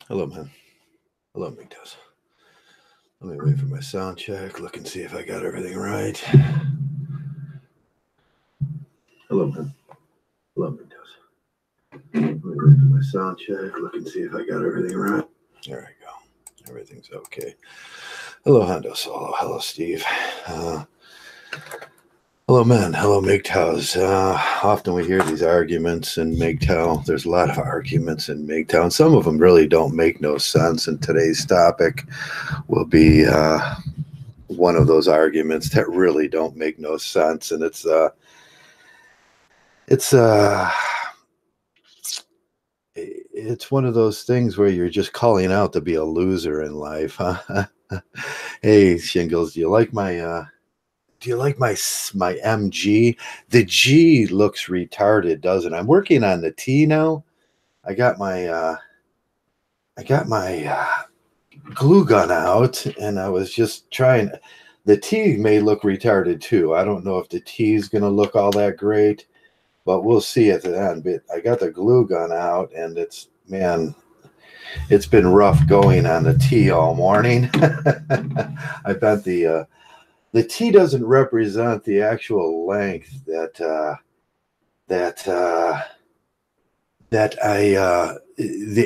Hello, man. Hello, Mgtows. Let me wait for my sound check. Look and see if I got everything right. Hello, man. Hello, Mgtows. Let me wait for my sound check. Look and see if I got everything right. There we go. Everything's okay. Hello, Hondo Solo. Hello, Steve. Hello, man. Hello, Mgtows. Often we hear these arguments in Mgtow. There's a lot of arguments in Mgtow, and some of them really don't make no sense. And today's topic will be one of those arguments that really don't make no sense. And it's one of those things where you're just calling out to be a loser in life, huh? Hey, Shingles, do you like my MG? The G looks retarded, doesn't it? I'm working on the T now. I got my glue gun out, and I was just trying. The T may look retarded too. I don't know if the T is going to look all that great, but we'll see at the end. But I got the glue gun out, and it's been rough going on the T all morning. I bet the T doesn't represent the actual length the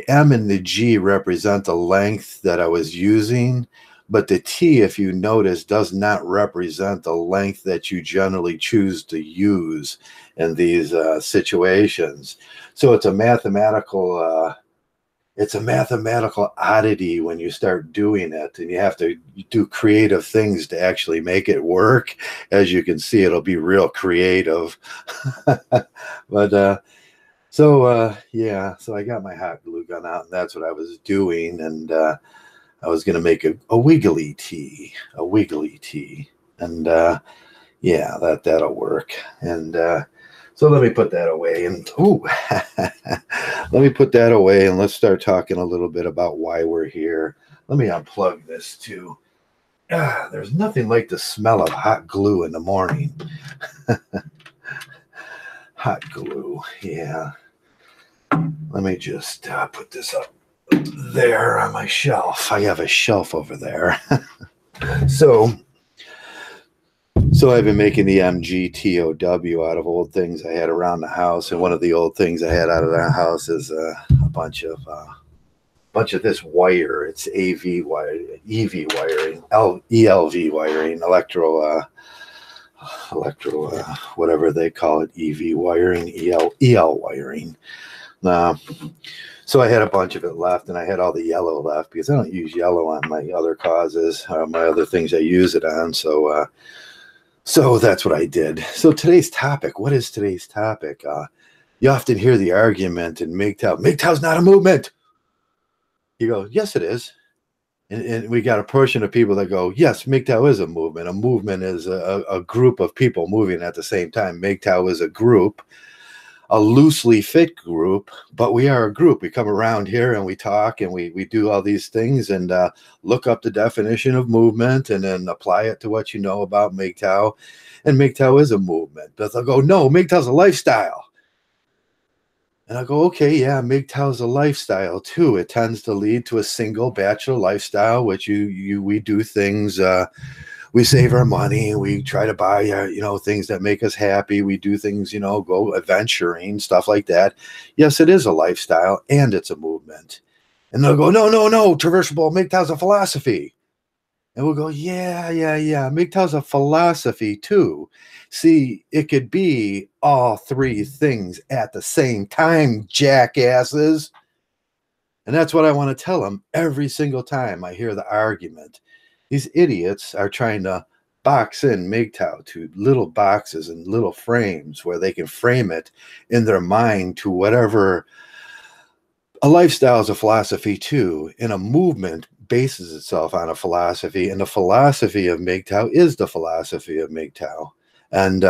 M and the G represent the length that I was using, but the T, if you notice, does not represent the length that you generally choose to use in these situations. So it's a mathematical oddity when you start doing it, and you have to do creative things to actually make it work. As you can see, it'll be real creative. But so I got my hot glue gun out, and that's what I was doing. And I was going to make a wiggly tea, and that'll work. And so let me put that away, and let me put that away, and let's start talking a little bit about why we're here. Let me unplug this too. There's nothing like the smell of hot glue in the morning. Hot glue, yeah. Let me just put this up there on my shelf. I have a shelf over there. So I've been making the Mgtow out of old things I had around the house, and one of the old things I had out of the house is a bunch of this wire. It's AV wire, EV wiring, ELV wiring, electro whatever they call it, EV wiring, EL wiring. So I had a bunch of it left, and I had all the yellow left because I don't use yellow on my other causes, my other things I use it on. So that's what I did. So today's topic, what is today's topic? You often hear the argument in Mgtow's not a movement. You go, yes, it is. And we got a portion of people that go, yes, Mgtow is a movement. A movement is a group of people moving at the same time. Mgtow is a group, a loosely fit group, but we are a group. We come around here and we talk and we do all these things and look up the definition of movement and then apply it to what you know about Mgtow. And Mgtow is a movement. But they'll go, no, Mgtow's a lifestyle. And I go, okay, yeah, Mgtow's a lifestyle too. It tends to lead to a single bachelor lifestyle, which we do things. We save our money. We try to buy, things that make us happy. We do things, go adventuring, stuff like that. Yes, it is a lifestyle and it's a movement. And they'll go, no, Traversable, Mgtow's a philosophy. And we'll go, yeah. Mgtow's a philosophy too. See, it could be all three things at the same time, jackasses. And that's what I want to tell them every single time I hear the argument. These idiots are trying to box in Mgtow to little boxes and little frames where they can frame it in their mind to whatever. A lifestyle is a philosophy too, and a movement bases itself on a philosophy, and the philosophy of Mgtow is the philosophy of Mgtow. And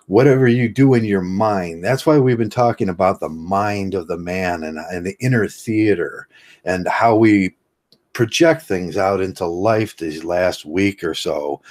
whatever you do in your mind, that's why we've been talking about the mind of the man and the inner theater and how we project things out into life these last week or so.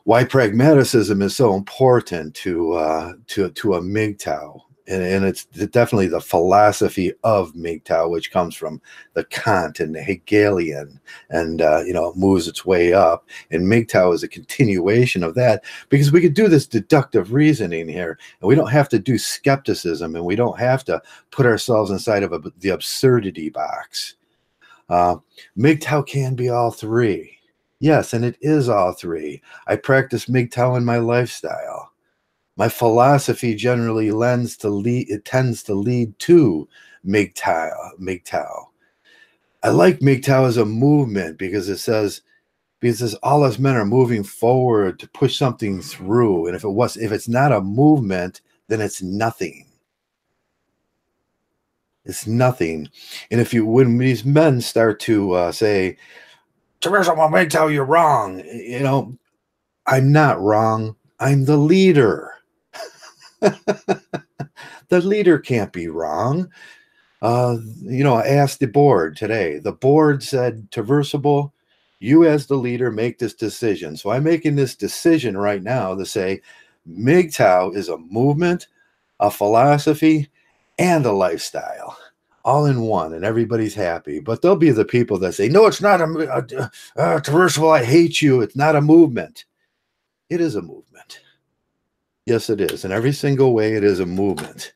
why pragmaticism is so important to a Mgtow. And it's definitely the philosophy of Mgtow, which comes from the Kant and the Hegelian, and it moves its way up. And Mgtow is a continuation of that, because we could do this deductive reasoning here, and we don't have to do skepticism, and we don't have to put ourselves inside of the absurdity box. Mgtow can be all three. Yes, and it is all three. I practice Mgtow in my lifestyle. My philosophy generally tends to lead to Mgtow. I like Mgtow as a movement because it says all us men are moving forward to push something through, and if it's not a movement, then it's nothing. It's nothing. And when these men start to say, Traversable Mgtow, you're wrong, I'm not wrong. I'm the leader. The leader can't be wrong. I asked the board today. The board said, Traversable, you as the leader make this decision. So I'm making this decision right now to say Mgtow is a movement, a philosophy, and a lifestyle, all in one, and everybody's happy. But there'll be the people that say, no, it's not Traversable, I hate you. It's not a movement. It is a movement. Yes, it is. In every single way, it is a movement.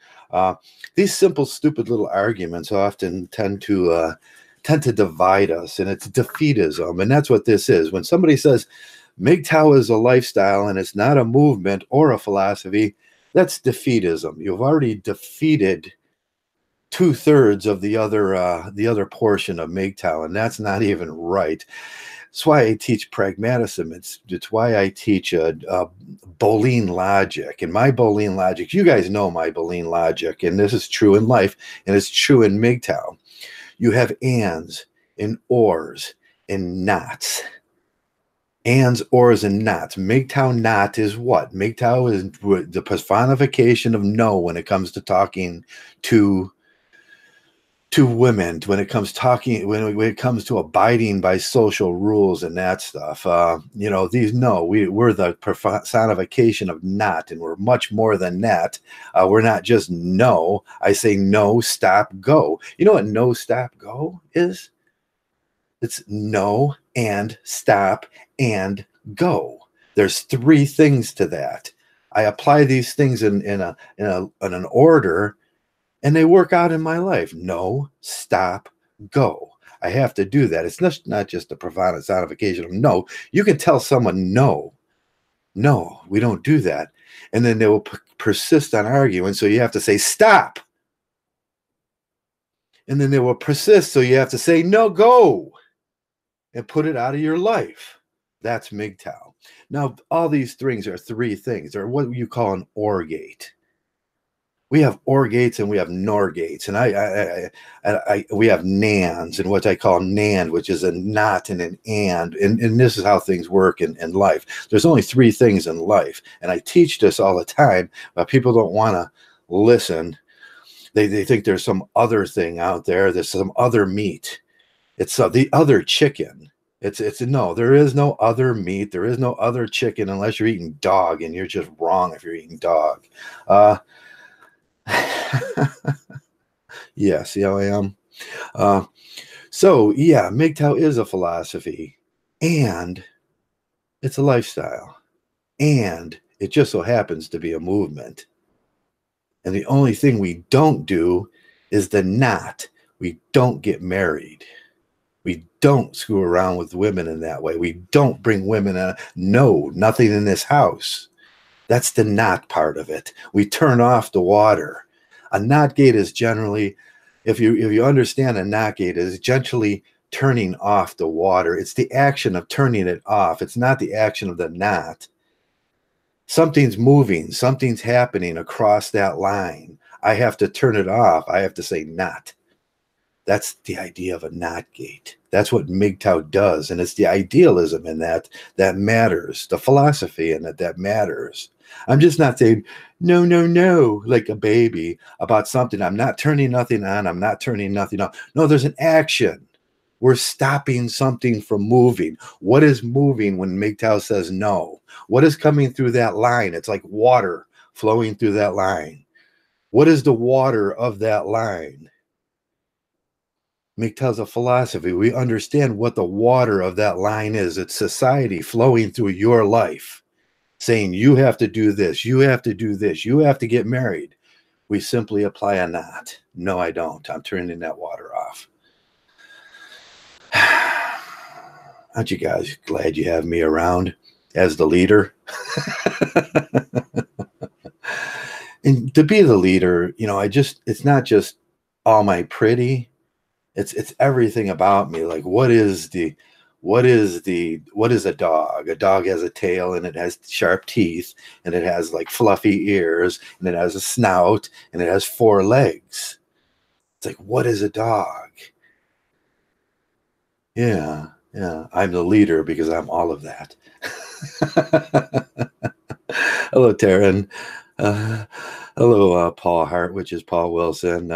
These simple, stupid little arguments often tend to divide us, and it's defeatism. And that's what this is. When somebody says Mgtow is a lifestyle and it's not a movement or a philosophy, that's defeatism. You've already defeated 2/3 of the other portion of Mgtow, and that's not even right. That's why I teach pragmatism. It's why I teach Boolean logic. And my Boolean logic, you guys know my Boolean logic, and this is true in life, and it's true in Mgtow. You have ands and ors and nots. Ands, ors, and nots. Mgtow not is what? Mgtow is the personification of no when it comes to talking to women, when it comes to abiding by social rules and that stuff. We're the personification of not, and we're much more than that. We're not just no. I say no, stop, go. You know what no, stop, go is? It's no and stop and go. There's 3 things to that. I apply these things in an order, and they work out in my life. No, stop, go. I have to do that. It's not just a personification of no. You can tell someone no, we don't do that. And then they will persist on arguing. So you have to say stop. And then they will persist. So you have to say no, go. And put it out of your life. That's Mgtow. Now, all these things are 3 things. They're what you call an OR gate. We have OR gates and we have NOR gates, and we have NANDs and what I call NAND, which is a not and an and this is how things work in life. There's only 3 things in life, and I teach this all the time, but people don't want to listen. They think there's some other thing out there. There's some other meat. It's the other chicken. It's no, there is no other meat. There is no other chicken unless you're eating dog, and you're just wrong if you're eating dog. Yeah, see how I am? So yeah, Mgtow is a philosophy, and it's a lifestyle, and it just so happens to be a movement. And the only thing we don't do is the not. We don't get married. We don't screw around with women in that way. We don't bring women in. No, nothing in this house. That's the not part of it. We turn off the water. A not gate is generally, if you understand a not gate, is gently turning off the water. It's the action of turning it off. It's not the action of the not. Something's moving. Something's happening across that line. I have to turn it off. I have to say not. That's the idea of a not gate. That's what Mgtow does. And it's the idealism in that matters. The philosophy in that matters. I'm just not saying, no, like a baby about something. I'm not turning nothing on. I'm not turning nothing off. No, there's an action. We're stopping something from moving. What is moving when Mgtow says no? What is coming through that line? It's like water flowing through that line. What is the water of that line? Mgtow's a philosophy. We understand what the water of that line is. It's society flowing through your life, saying you have to do this, you have to do this, you have to get married. We simply apply a knot. No, I don't. I'm turning that water off. Aren't you guys glad you have me around as the leader? And to be the leader, you know, it's not just all my pretty, it's everything about me. Like, what is a dog? A dog has a tail and it has sharp teeth and it has like fluffy ears and it has a snout and it has 4 legs. It's like, what is a dog? Yeah, I'm the leader because I'm all of that. Hello, Taryn. Hello, Paul Hart, which is Paul Wilson.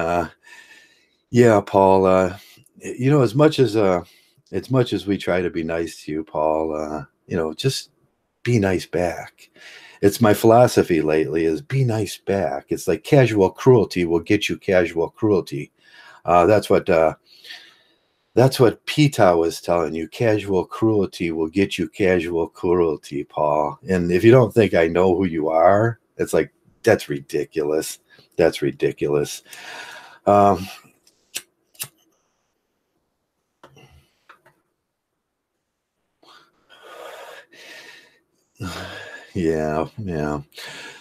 Yeah, Paul. You know, as much as we try to be nice to you, Paul, you know, just be nice back. It's my philosophy lately is be nice back. It's like casual cruelty will get you casual cruelty. That's what Mgtow is telling you. Casual cruelty will get you casual cruelty, Paul. And if you don't think I know who you are, it's like, that's ridiculous. That's ridiculous. Yeah.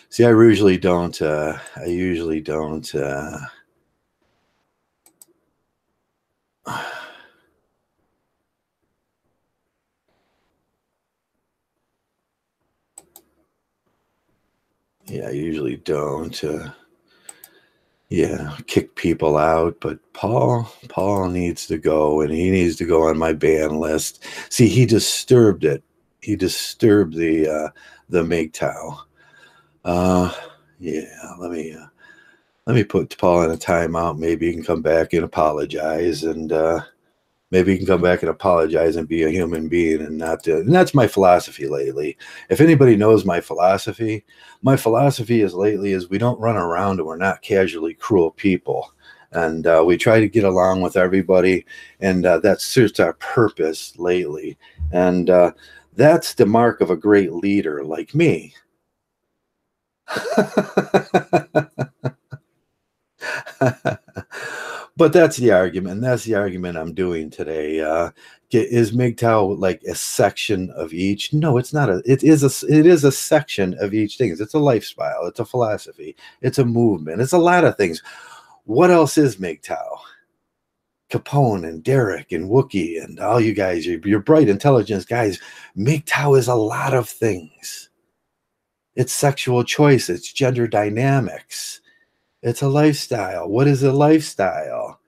See, I usually don't. Yeah, I usually don't. Yeah, kick people out, but Paul needs to go, and he needs to go on my ban list. See, he disturbed it. He disturbed the Mgtow. Yeah, let me put Paul in a timeout. Maybe he can come back and apologize, and maybe he can come back and apologize and be a human being and not. And that's my philosophy lately. If anybody knows my philosophy is lately is we don't run around and we're not casually cruel people. And we try to get along with everybody. And that serves our purpose lately. And that's the mark of a great leader like me. But that's the argument. That's the argument I'm doing today. Is Mgtow like a section of each? No, it's not. It is a section of each thing. It's a lifestyle. It's a philosophy. It's a movement. It's a lot of things. What else is Mgtow? Capone and Derek and Wookie and all you guys, you're bright, intelligent guys. Mgtow is a lot of things. It's sexual choice. It's gender dynamics. It's a lifestyle. What is a lifestyle?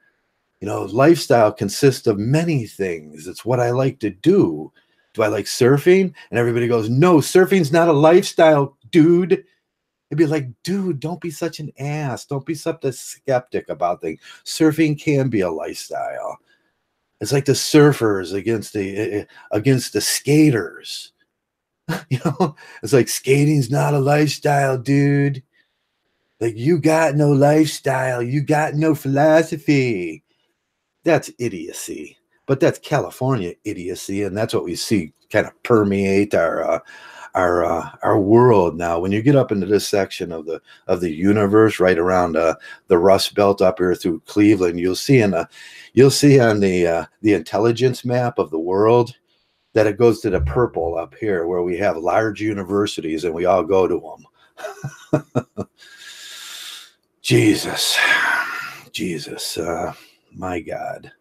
You know, lifestyle consists of many things. It's what I like to do. Do I like surfing? And everybody goes, no, surfing's not a lifestyle, dude. It'd be like, dude, don't be such an ass. Don't be such a skeptic about things. Surfing can be a lifestyle. It's like the surfers against the skaters. You know, it's like skating's not a lifestyle, dude. Like, you got no lifestyle. You got no philosophy. That's idiocy. But that's California idiocy, and that's what we see kind of permeate our world now. When you get up into this section of the universe, right around the Rust Belt up here through Cleveland, you'll see on the intelligence map of the world that it goes to the purple up here, where we have large universities and we all go to them. Jesus, my God.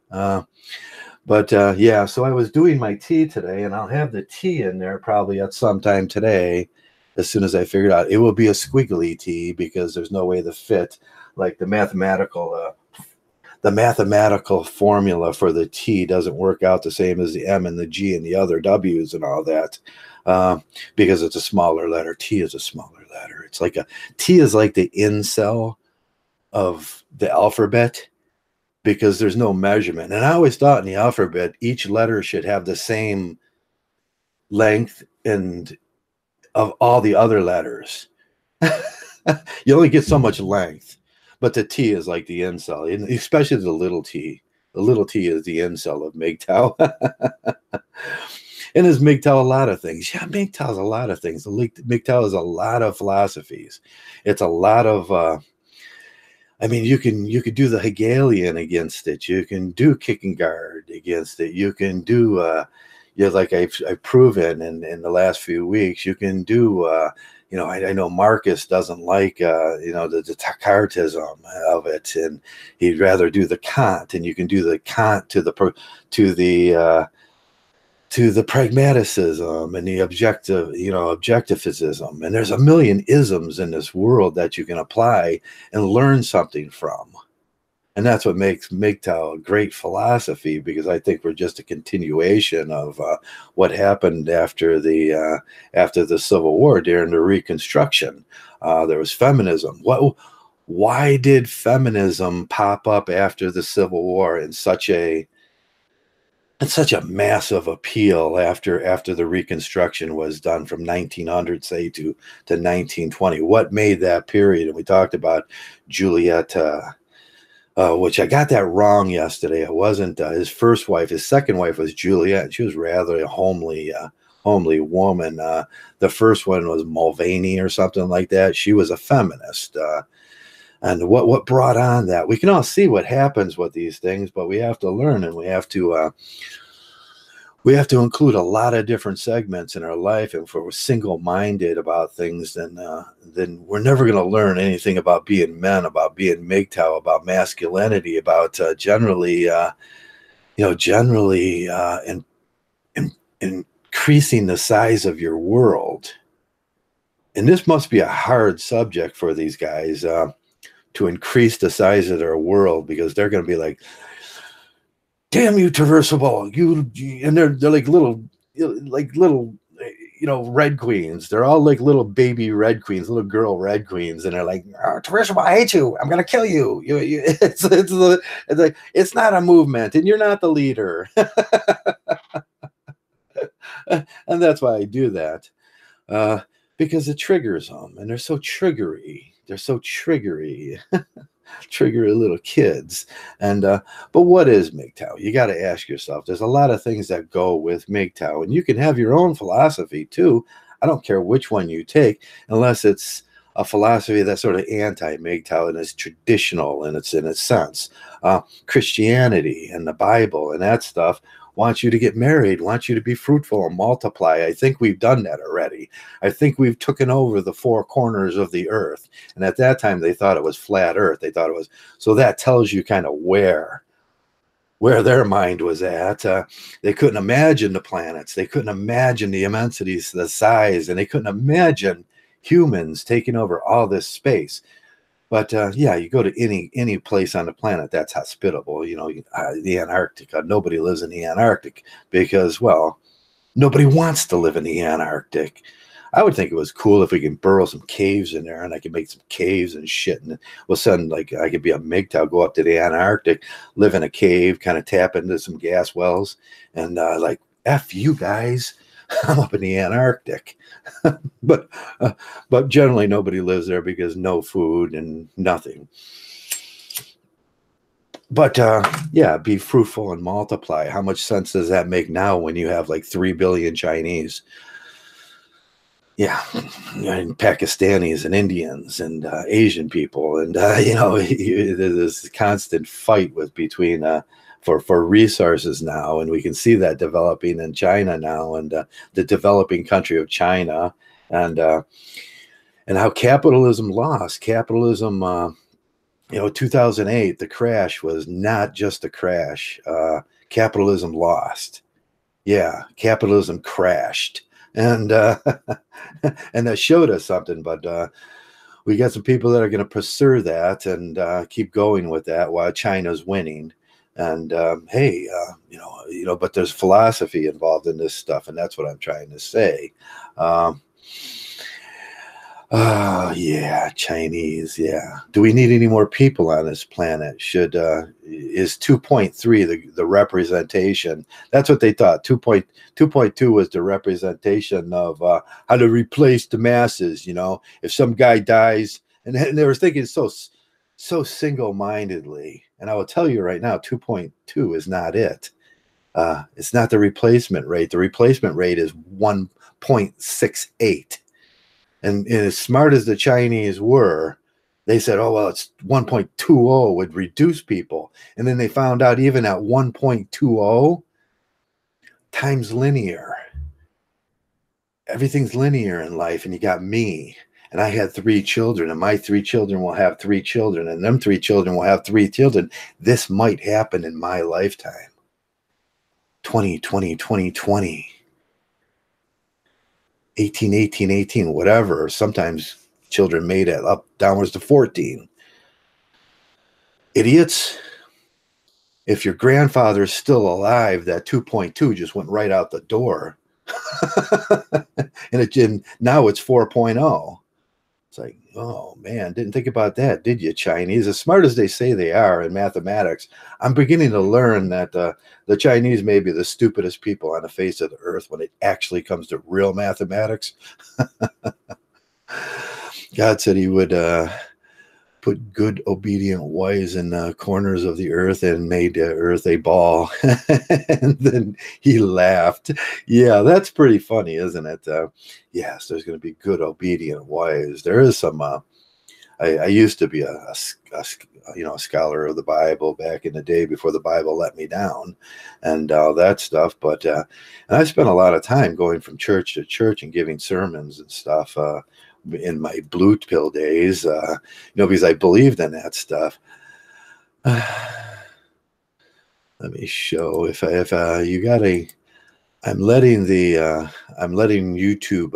Yeah, so I was doing my tea today, and I'll have the tea in there probably at some time today, as soon as I figured out it will be a squiggly tea, because there's no way to fit like the mathematical formula for the T doesn't work out the same as the M and the G and the other W's and all that, because it's a smaller letter. T is a smaller letter. It's like T is like the in cell of the alphabet, because there's no measurement. And I always thought in the alphabet, each letter should have the same length and of all the other letters. You only get so much length, but the T is like the incel, and especially the little t. The little t is the incel of Mgtow. And is Mgtow a lot of things? Yeah, Mgtow is a lot of things. Mgtow is a lot of philosophies. It's a lot of I mean, you could do the Hegelian against it. You can do Kierkegaard against it. You can do like I've proven in the last few weeks. You can do I know Marcus doesn't like the Descartism of it, and he'd rather do the Kant, and you can do the Kant to the pragmaticism and the objectivism. And there's a million isms in this world that you can apply and learn something from. And that's what makes Mgtow a great philosophy, because I think we're just a continuation of what happened after the Civil War during the Reconstruction. There was feminism. Why did feminism pop up after the Civil War in such a massive appeal after the Reconstruction was done from 1900, say, to 1920? What made that period? And we talked about Juliet, which I got that wrong yesterday. It wasn't his first wife. His second wife was Juliet. She was rather a homely woman. The first one was Mulvaney or something like that. She was a feminist. And what brought on that? We can all see what happens with these things, but we have to learn, and we have to include a lot of different segments in our life. And if we're single-minded about things, then we're never going to learn anything about being men, about being Mgtow, about masculinity, about increasing the size of your world. And this must be a hard subject for these guys, to increase the size of their world, because they're going to be like, damn you, Traversable, and they're like little red queens. They're all like little baby red queens, little girl red queens, and they're like, oh, Traversable, I hate you, I'm gonna kill you. It's not a movement, and you're not the leader. And that's why I do that, because it triggers them, and they're so triggery. Trigger little kids. And but what is Mgtow? You got to ask yourself. There's a lot of things that go with Mgtow, and you can have your own philosophy too. I don't care which one you take, unless it's a philosophy that's sort of anti-Mgtow and is traditional in its sense. Christianity and the Bible and that stuff wants you to get married, wants you to be fruitful and multiply. I think we've done that already. I think we've taken over the four corners of the earth. And at that time, they thought it was flat earth. They thought it was. So that tells you kind of where their mind was at. They couldn't imagine the planets. They couldn't imagine the immensities, the size, and they couldn't imagine humans taking over all this space. But you go to any place on the planet that's hospitable. The Antarctica. Nobody lives in the Antarctic because, well, nobody wants to live in the Antarctic. I would think it was cool if we can burrow some caves in there, and I can make some caves and shit. And all of a sudden, like, I could be a Mgtow, go up to the Antarctic, live in a cave, kind of tap into some gas wells, and like, F you guys. I'm up in the Antarctic. but generally nobody lives there because no food and nothing. But be fruitful and multiply. How much sense does that make now when you have like 3 billion Chinese? Yeah, and Pakistanis and Indians and Asian people, and there's this constant fight between for resources now, and we can see that developing in China now, and the developing country of China, and how capitalism lost. Capitalism, 2008, the crash was not just a crash. Capitalism lost. Yeah, capitalism crashed. And and that showed us something, but we got some people that are going to pursue that and keep going with that while China's winning. And but there's philosophy involved in this stuff, and that's what I'm trying to say. Oh, yeah, Chinese. Yeah. Do we need any more people on this planet? Is 2.3 the representation? That's what they thought. 2.2 was the representation of how to replace the masses. If some guy dies, and they were thinking so single-mindedly. And I will tell you right now, 2.2 is not it. It's not the replacement rate. The replacement rate is 1.68. And as smart as the Chinese were, they said, oh, well, it's 1.20 would reduce people. And then they found out even at 1.20 times linear. Everything's linear in life. And you got me. And I had 3 children. And my 3 children will have 3 children. And them 3 children will have 3 children. This might happen in my lifetime. 2020, 2020. 18, 18, 18, whatever. Sometimes children made it up downwards to 14. Idiots. If your grandfather's still alive, that 2.2 just went right out the door. and now it's 4.0. It's like, oh man, didn't think about that, did you, Chinese? As smart as they say they are in mathematics, I'm beginning to learn that the Chinese may be the stupidest people on the face of the earth when it actually comes to real mathematics. God said he would put good, obedient wives in corners of the earth and made the earth a ball. And then he laughed. Yeah, that's pretty funny, isn't it? Yes, there's going to be good, obedient wives. There is some. I used to be a scholar of the Bible back in the day before the Bible let me down, and all that stuff. But and I spent a lot of time going from church to church and giving sermons and stuff. In my blue pill days, because I believed in that stuff. Let me show if you got I'm letting YouTube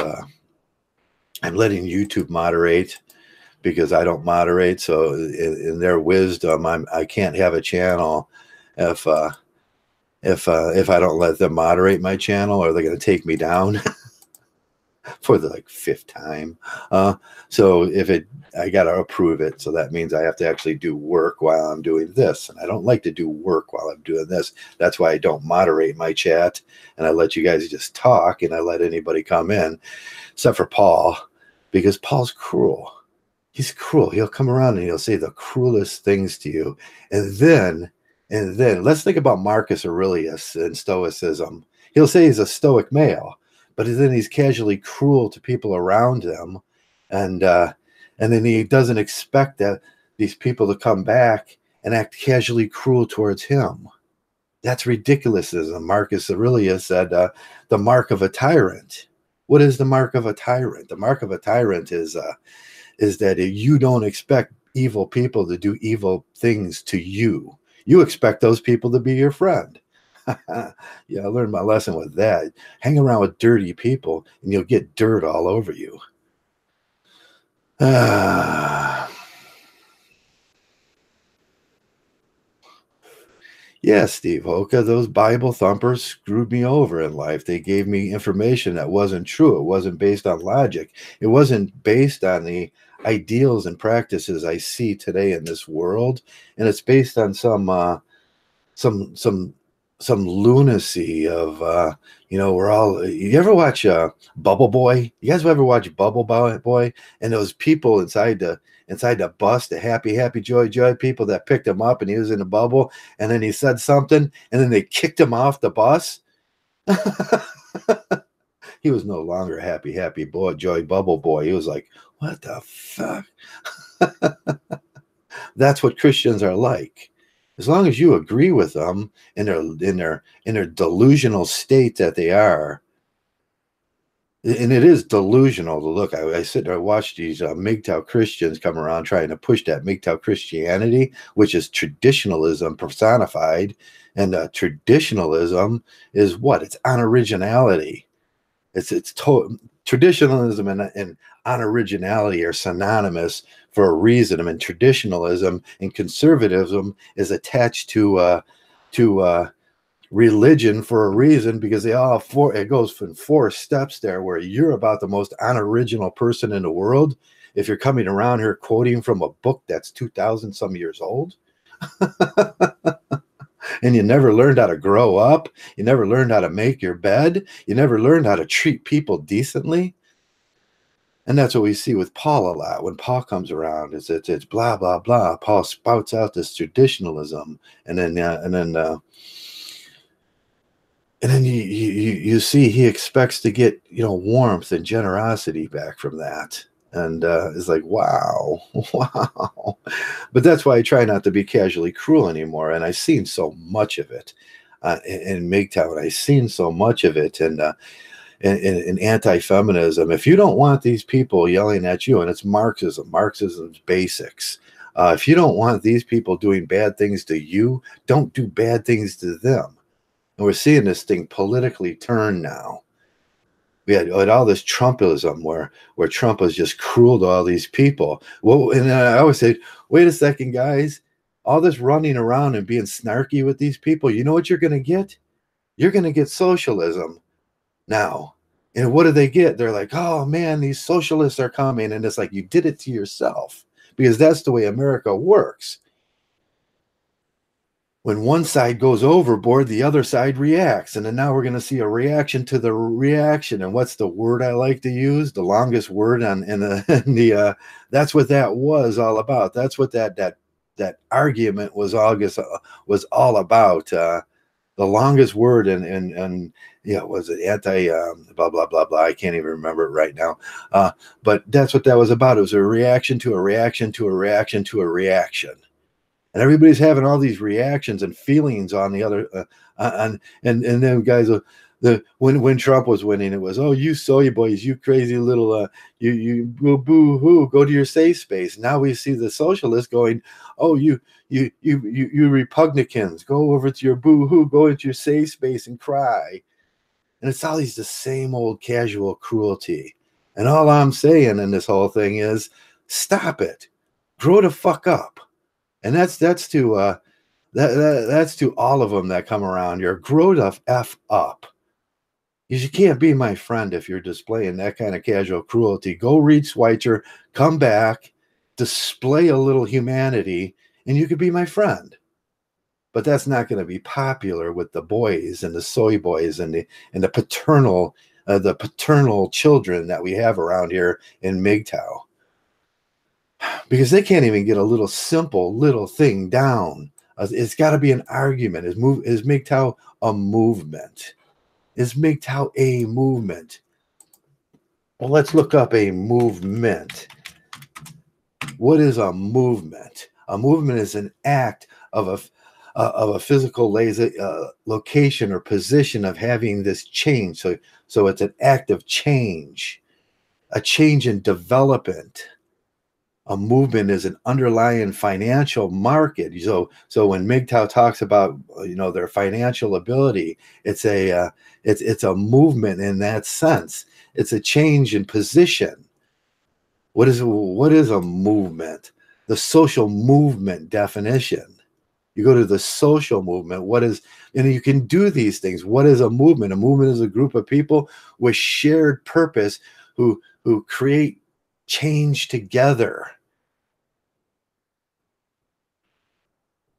moderate because I don't moderate. So in their wisdom, I can't have a channel if I don't let them moderate my channel, or they're going to take me down. For the 5th time. So I got to approve it. So that means I have to actually do work while I'm doing this. And I don't like to do work while I'm doing this. That's why I don't moderate my chat. And I let you guys just talk, and I let anybody come in, except for Paul, because Paul's cruel. He's cruel. He'll come around and he'll say the cruelest things to you. And then let's think about Marcus Aurelius and Stoicism. He'll say he's a Stoic male, but then he's casually cruel to people around him, and then he doesn't expect that these people to come back and act casually cruel towards him. That's ridiculousism. Marcus Aurelius said the mark of a tyrant. What is the mark of a tyrant? The mark of a tyrant is that you don't expect evil people to do evil things to you. You expect those people to be your friend. Yeah, I learned my lesson with that. Hang around with dirty people and you'll get dirt all over you. Yeah, Steve Hoka, those Bible thumpers screwed me over in life. They gave me information that wasn't true. It wasn't based on logic. It wasn't based on the ideals and practices I see today in this world. And it's based on some lunacy of we're all. You ever watch Bubble Boy? You guys ever watch Bubble Boy? And those people inside the bus, the happy joy people that picked him up, and he was in a bubble, and then he said something, and then they kicked him off the bus. He was no longer happy boy, joy bubble boy. He was like, what the fuck? That's what Christians are like. As long as you agree with them in their delusional state that they are, and it is delusional to look. I sit there and watch these Mgtow Christians come around trying to push that Mgtow Christianity, which is traditionalism personified, and traditionalism is what? It's on originality. Traditionalism and on-originality are synonymous for a reason. I mean, traditionalism and conservatism is attached to religion for a reason, because they all it goes in 4 steps there, where you're about the most unoriginal person in the world if you're coming around here quoting from a book that's 2,000 some years old. And you never learned how to grow up. You never learned how to make your bed. You never learned how to treat people decently. And that's what we see with Paul a lot. When Paul comes around, it's blah blah blah. Paul spouts out this traditionalism, and then you see he expects to get, warmth and generosity back from that. And it's like, wow, wow. But that's why I try not to be casually cruel anymore. And I've seen so much of it in Mgtow, and I've seen so much of it in anti-feminism. If you don't want these people yelling at you, and it's Marxism's basics. If you don't want these people doing bad things to you, don't do bad things to them. And we're seeing this thing politically turn now. We had all this Trumpism where Trump was just cruel to all these people. Well, and I always say, wait a second, guys. All this running around and being snarky with these people, you know what you're going to get? You're going to get socialism now. And what do they get? They're like, oh, man, these socialists are coming. And it's like, you did it to yourself, because that's the way America works. When one side goes overboard, the other side reacts. And then now we're going to see a reaction to the reaction. And what's the word I like to use? The longest word that's what that was all about. That's what that argument was all about. The longest word was it anti blah blah blah blah. I can't even remember it right now. But that's what that was about. It was a reaction to a reaction to a reaction to a reaction. And everybody's having all these reactions and feelings on the other, and then guys, when Trump was winning, it was, oh, you soy boys, you crazy little, you boo hoo, go to your safe space. Now we see the socialists going, oh, you Republicans, go over to your boo hoo, go into your safe space and cry. And it's always the same old casual cruelty. And all I'm saying in this whole thing is, stop it, grow the fuck up. And that's to all of them that come around here. Grow the F up. You can't be my friend if you're displaying that kind of casual cruelty. Go read Schweitzer, come back, display a little humanity, and you could be my friend. But that's not going to be popular with the boys and the soy boys and the paternal children that we have around here in Mgtow. Because they can't even get a little simple little thing down. It's got to be an argument. Is Mgtow a movement? Is Mgtow a movement? Well, let's look up a movement. What is a movement? A movement is an act of a physical location or position of having this change. So it's an act of change, a change in development. A movement is an underlying financial market. So when Mgtow talks about their financial ability, it's a movement in that sense. It's a change in position. What is a movement? The social movement definition. You go to the social movement. And you can do these things. What is a movement? A movement is a group of people with shared purpose who create change together.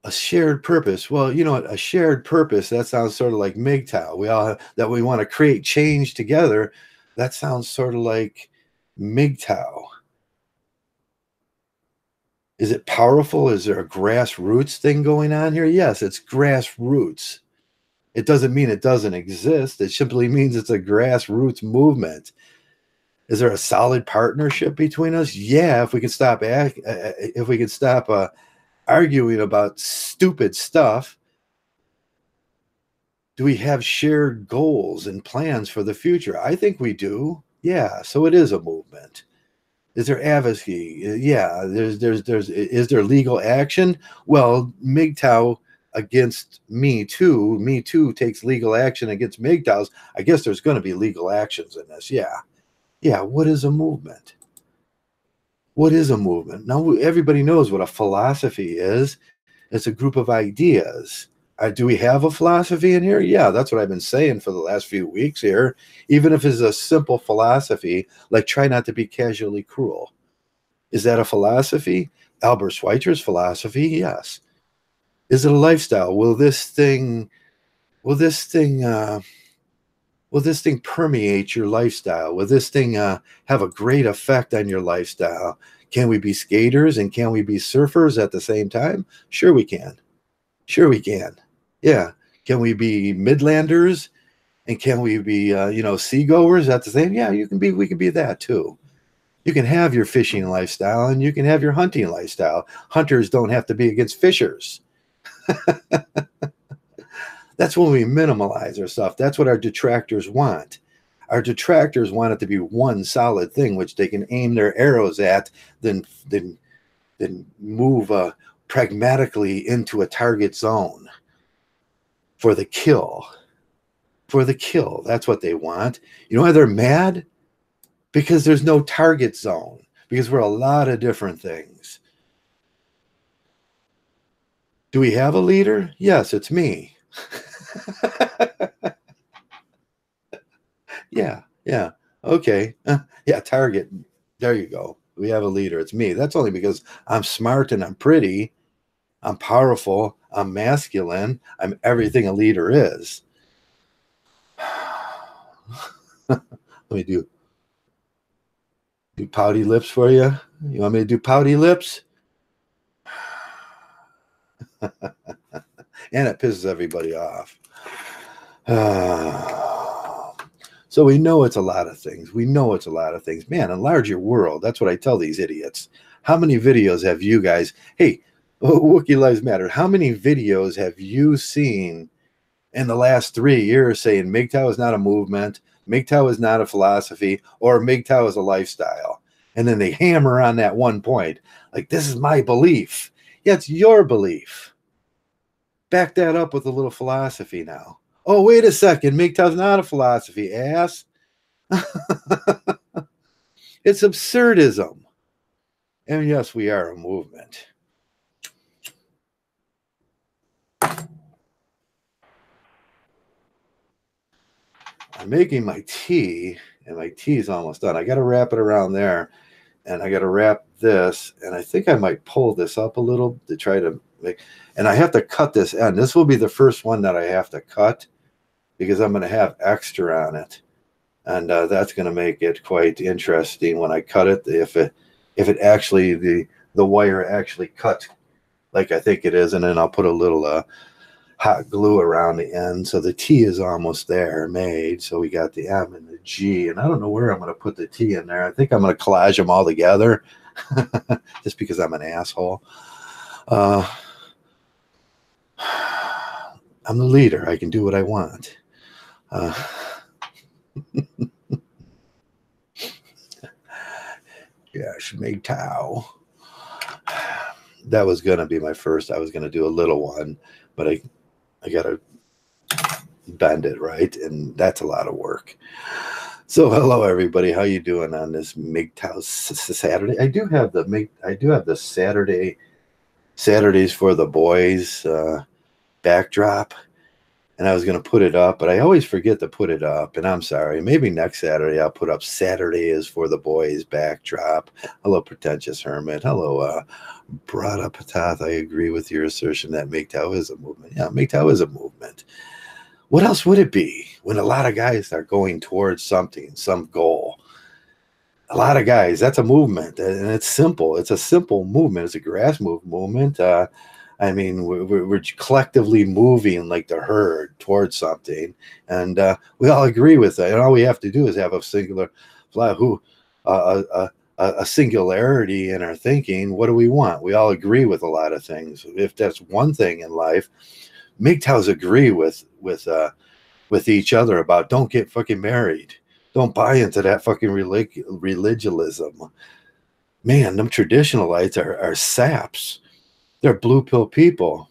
A shared purpose. Well, you know what? A shared purpose, that sounds sort of like Mgtow. We want to create change together. That sounds sort of like Mgtow. Is it powerful? Is there a grassroots thing going on here? Yes, it's grassroots. It doesn't mean it doesn't exist. It simply means it's a grassroots movement. Is there a solid partnership between us? Yeah, if we can stop arguing about stupid stuff. Do we have shared goals and plans for the future? I think we do. Yeah, so it is a movement. Is there advocacy? Yeah, is there legal action? Well, Mgtow against Me Too. Me Too takes legal action against Mgtow's. I guess there's going to be legal actions in this. Yeah. What is a movement? What is a movement? Now, everybody knows what a philosophy is. It's a group of ideas Do we have a philosophy in here? Yeah, that's what I've been saying for the last few weeks here. Even if it's a simple philosophy, like try not to be casually cruel. Is that a philosophy? Albert Schweitzer's philosophy? Yes. Is it a lifestyle? Will this thing permeate your lifestyle? Will this thing have a great effect on your lifestyle? Can we be skaters and can we be surfers at the same time? Sure we can. Sure we can. Yeah. Can we be Midlanders and can we be seagoers at the same? Yeah, we can be that too. You can have your fishing lifestyle and you can have your hunting lifestyle. Hunters don't have to be against fishers. That's when we minimalize our stuff. That's what our detractors want. Our detractors want it to be one solid thing, which they can aim their arrows at, then move pragmatically into a target zone for the kill. For the kill. That's what they want. You know why they're mad? Because there's no target zone. Because we're a lot of different things. Do we have a leader? Yes, it's me. Yeah. Okay. Yeah, target. There you go. We have a leader. It's me. That's only because I'm smart and I'm pretty. I'm powerful. I'm masculine. I'm everything a leader is. Let me do pouty lips for you. You want me to do pouty lips? And it pisses everybody off. So we know it's a lot of things. Man, enlarge your world. That's what I tell these idiots. How many videos have you guys? Hey, Wookiee Lives Matter. How many videos have you seen in the last 3 years saying Mgtow is not a movement, Mgtow is not a philosophy, or Mgtow is a lifestyle? And then they hammer on that one point. Like, this is my belief. Yeah, it's your belief. Back that up with a little philosophy now. Oh, wait a second. Mgtow's not a philosophy, ass. It's absurdism. And yes, we are a movement. I'm making my tea, and my tea is almost done. I got to wrap it around there, and I got to wrap this, and I think I might pull this up a little to try to make, and I have to cut this end. This will be the first one that I have to cut because I'm going to have extra on it, and that's going to make it quite interesting when I cut it. If it actually the wire actually cut like I think it is, and then I'll put a little hot glue around the end. So the T is almost there made. So we got the M and the G, and I don't know where I'm going to put the T in there. I think I'm going to collage them all together just because I'm an asshole. I'm the leader. I can do what I want. Yes, Mgtow. That was going to be my first. I was going to do a little one, but I got to bend it right, and that's a lot of work. So hello everybody, how you doing on this Mgtow Saturday? I do have the Saturdays for the boys backdrop, and I was going to put it up, but I always forget to put it up, and I'm sorry. Maybe next Saturday I'll put up Saturday is for the boys backdrop. Hello, Pretentious Hermit. Hello, Brada Patath. I agree with your assertion that Mgtow is a movement. Yeah, Mgtow is a movement. What else would it be when a lot of guys are going towards something, some goal? A lot of guys, that's a movement, and it's simple. It's a simple movement. It's a grass movement. I mean, we're collectively moving like the herd towards something, and we all agree with that. And all we have to do is have a singularity in our thinking. What do we want? We all agree with a lot of things. If that's one thing in life, MGTOWs agree with each other about don't get fucking married. Don't buy into that fucking religialism. Man, them traditionalites are saps. They're blue pill people.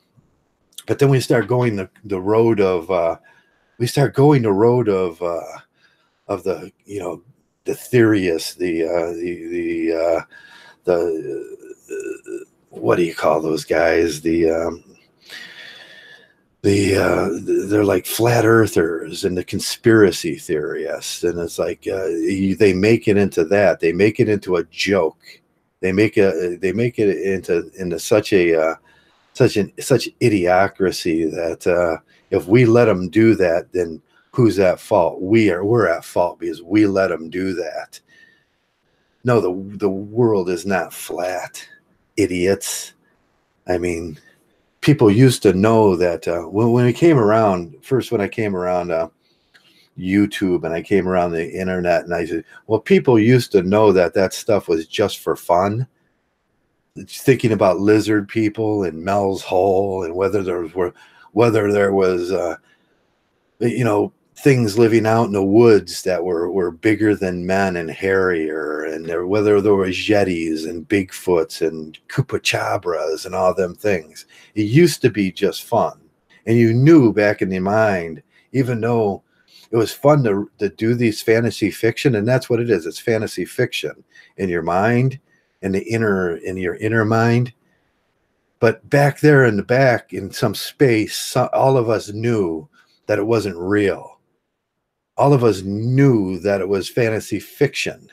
But then we start going the road of the the theorists, the what do you call those guys? they're like flat earthers and the conspiracy theorists, and it's like they make it into that. They make it into a joke. They make it into such a such idiocracy that if we let them do that, then who's at fault? We're at fault because we let them do that. No, the world is not flat, idiots. I mean, people used to know that when it came around first, when I came around YouTube and I came around the internet, and I said, well, people used to know that that stuff was just for fun. Thinking about lizard people and Mel's Hole and whether there was things living out in the woods that were bigger than men and hairier, and whether there was Yetis and Bigfoots and Chupacabras and all them things. It used to be just fun. And you knew back in your mind, even though it was fun to do these fantasy fiction, and that's what it is. It's fantasy fiction in your mind, in your inner mind. But back there in the back, in some space, all of us knew that it wasn't real. All of us knew that it was fantasy fiction.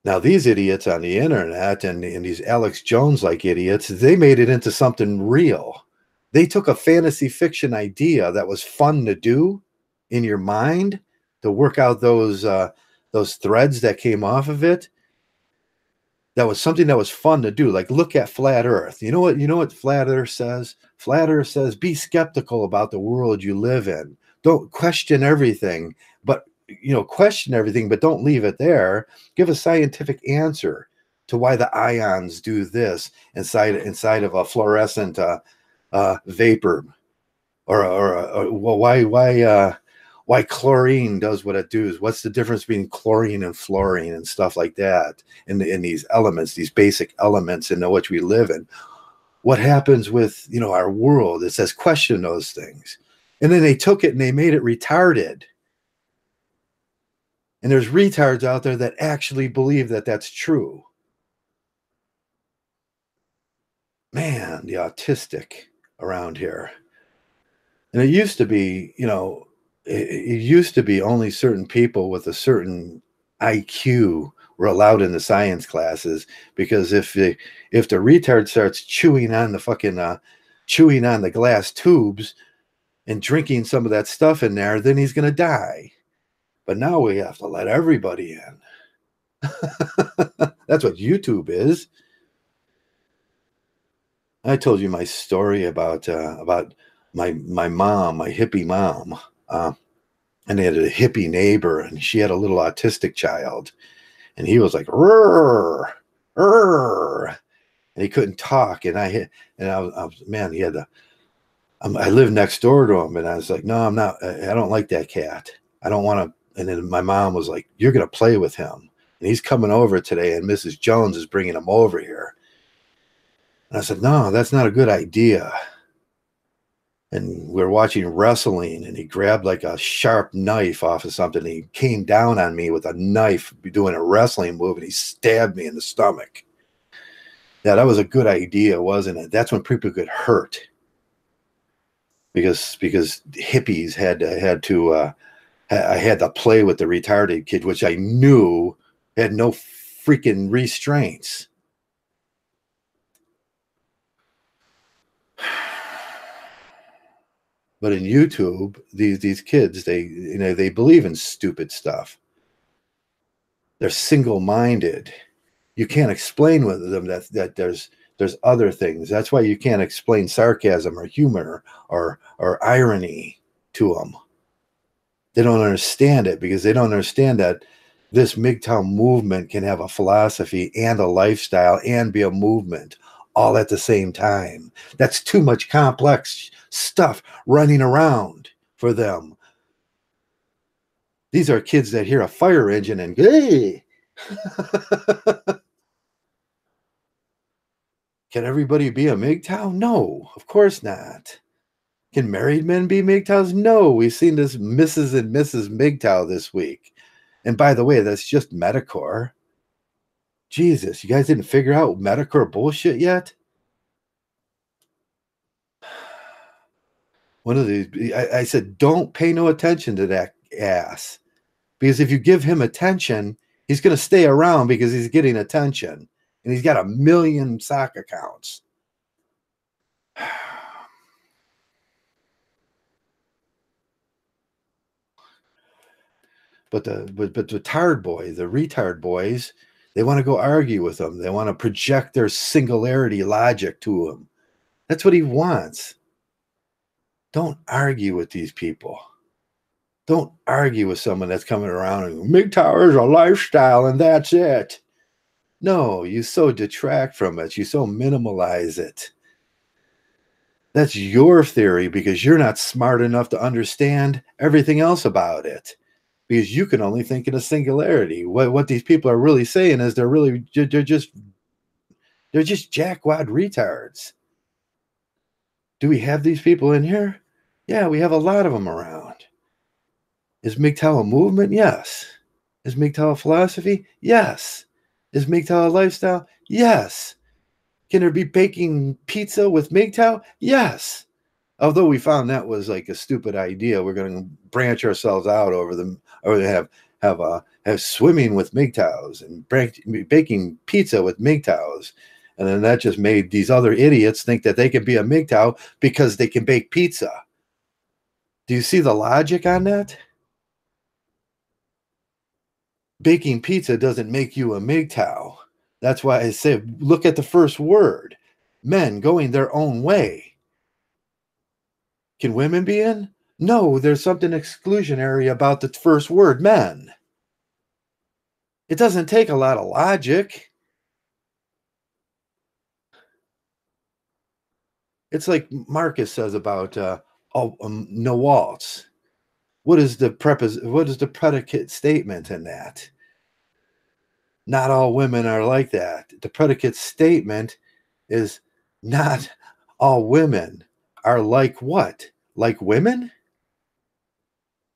Now, these idiots on the internet and these Alex Jones-like idiots, they made it into something real. They took a fantasy fiction idea that was fun to do in your mind to work out those threads that came off of it. That was something that was fun to do. Like, look at flat Earth. You know what flat Earth says? Flat Earth says, be skeptical about the world you live in. Don't question everything, but question everything, but don't leave it there. Give a scientific answer to why the ions do this inside of a fluorescent vapor, or why chlorine does what it does. What's the difference between chlorine and fluorine and stuff like that in these elements, these basic elements in which we live in? What happens with our world? It says question those things. And then they took it and they made it retarded. And there's retards out there that actually believe that that's true. Man, the autistic around here. And it used to be, it used to be only certain people with a certain IQ were allowed in the science classes, because if the retard starts chewing on the glass tubes and drinking some of that stuff in there, then he's going to die. But now we have to let everybody in. That's what YouTube is. I told you my story about my mom, my hippie mom, and they had a hippie neighbor, and she had a little autistic child, and he was like, "Rrr, rrr," and he couldn't talk, and I was man, he had I lived next door to him, and I was like, no, I'm not. I don't like that cat. I don't want to. And then my mom was like, you're going to play with him. And he's coming over today, and Mrs. Jones is bringing him over here. And I said, no, that's not a good idea. And we're watching wrestling, and he grabbed like a sharp knife off of something. And he came down on me with a knife doing a wrestling move, and he stabbed me in the stomach. Yeah, that was a good idea, wasn't it? That's when people get hurt. Because hippies had to I had to play with the retarded kid, which I knew had no freaking restraints. But in YouTube, these kids, they believe in stupid stuff. They're single-minded. You can't explain with them that there's other things. That's why you can't explain sarcasm or humor or irony to them. They don't understand it, because they don't understand that this Mgtow movement can have a philosophy and a lifestyle and be a movement all at the same time. That's too much complex stuff running around for them. These are kids that hear a fire engine and hey. Can everybody be a Mgtow? No, of course not. Can married men be Mgtows? No, we've seen this Mrs. and Mrs. Mgtow this week. And by the way, that's just metacore. Jesus, you guys didn't figure out metacore bullshit yet? One of these, I said, don't pay no attention to that ass. Because if you give him attention, he's going to stay around because he's getting attention. And he's got 1 million sock accounts. But the retard boys, they want to go argue with him. They want to project their singularity logic to him. That's what he wants. Don't argue with these people. Don't argue with someone that's coming around and Mgtow is a lifestyle and that's it. No, you so detract from it. You so minimalize it. That's your theory because you're not smart enough to understand everything else about it. Because you can only think in a singularity. What these people are really saying is they're just jackwad retards. Do we have these people in here? Yeah, we have a lot of them around. Is Mgtow a movement? Yes. Is Mgtow a philosophy? Yes. Is Mgtow a lifestyle? Yes. Can there be baking pizza with Mgtow? Yes. Although we found that was like a stupid idea, we're going to branch ourselves out over them, or have swimming with Mgtows and baking pizza with Mgtows, and then that just made these other idiots think that they can be a Mgtow because they can bake pizza. Do you see the logic on that? Baking pizza doesn't make you a Mgtow. That's why I say look at the first word, men going their own way. Can women be in? No, there's something exclusionary about the first word, men. It doesn't take a lot of logic. It's like Marcus says about no waltz. What is the predicate statement in that? Not all women are like that. The predicate statement is not all women are like what? Like women?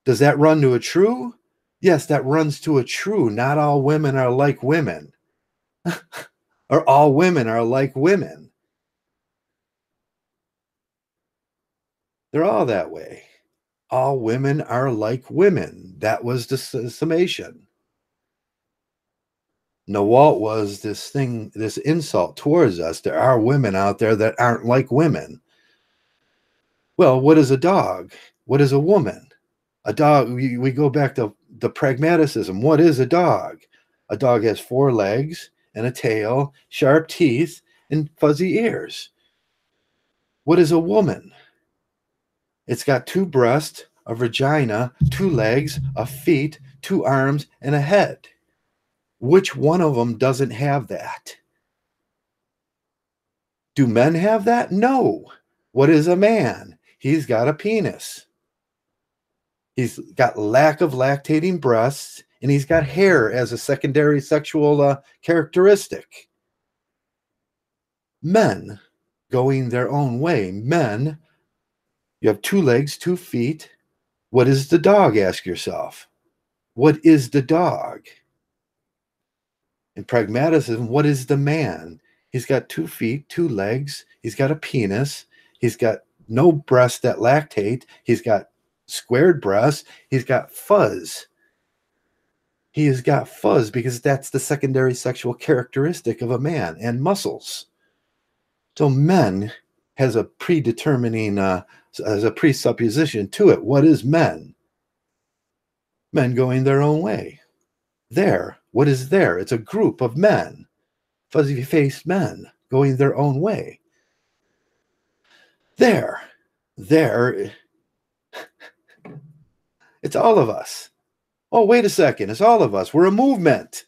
Does that run to a true? Yes, that runs to a true. Not all women are like women. Or all women are like women. They're all that way. All women are like women. That was the summation. Nawalt was this thing, this insult towards us. There are women out there that aren't like women. Well, what is a dog? What is a woman? A dog, we go back to the pragmatism. What is a dog? A dog has 4 legs and a tail, sharp teeth, and fuzzy ears. What is a woman? It's got 2 breasts, a vagina, 2 legs, a feet, 2 arms, and a head. Which one of them doesn't have that? Do men have that? No. What is a man? He's got a penis. He's got lack of lactating breasts, and he's got hair as a secondary sexual characteristic. Men going their own way. Men, you have 2 legs, 2 feet. What is the dog? Ask yourself. What is the dog? In pragmatism, what is the man? He's got 2 feet, 2 legs. He's got a penis. He's got no breasts that lactate. He's got squared breasts. He's got fuzz. He has got fuzz because that's the secondary sexual characteristic of a man, and muscles. So men has a predetermining, as a presupposition to it. What is men? Men going their own way. There. What is there? It's a group of men, fuzzy-faced men going their own way. There. It's all of us. Oh, wait a second. It's all of us. We're a movement.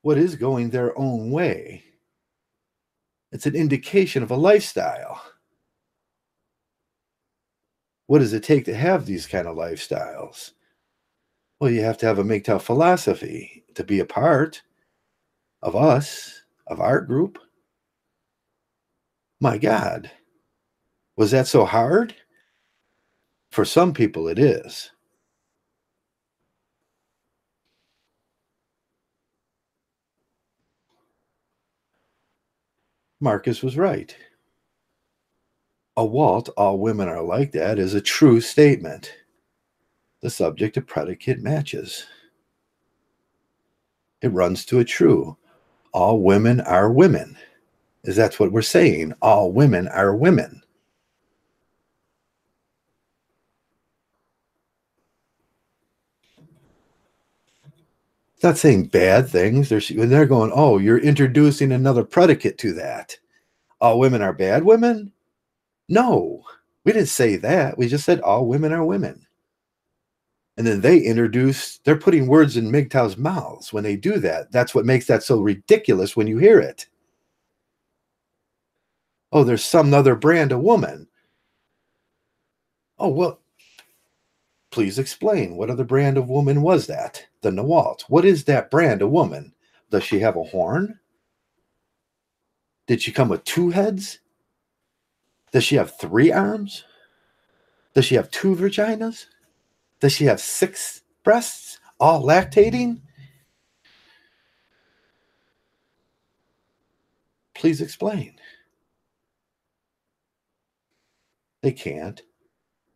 What is going their own way? It's an indication of a lifestyle. What does it take to have these kind of lifestyles? Well, you have to have a Mgtow philosophy to be a part of us, of our group. My God, was that so hard? For some people, it is. Marcus was right. A Walt, all women are like that, is a true statement. The subject to predicate matches. It runs to a true. All women are women. Is that's what we're saying. All women are women. It's not saying bad things. They're going, oh, you're introducing another predicate to that. All women are bad women? No, we didn't say that. We just said all women are women. And then they're putting words in Mgtow's mouths when they do that. That's what makes that so ridiculous when you hear it. Oh, there's some other brand of woman. Oh, well, please explain. What other brand of woman was that? The Nawalt. What is that brand of woman? Does she have a horn? Did she come with 2 heads? Does she have 3 arms? Does she have 2 vaginas? Does she have 6 breasts, all lactating? Please explain. They can't.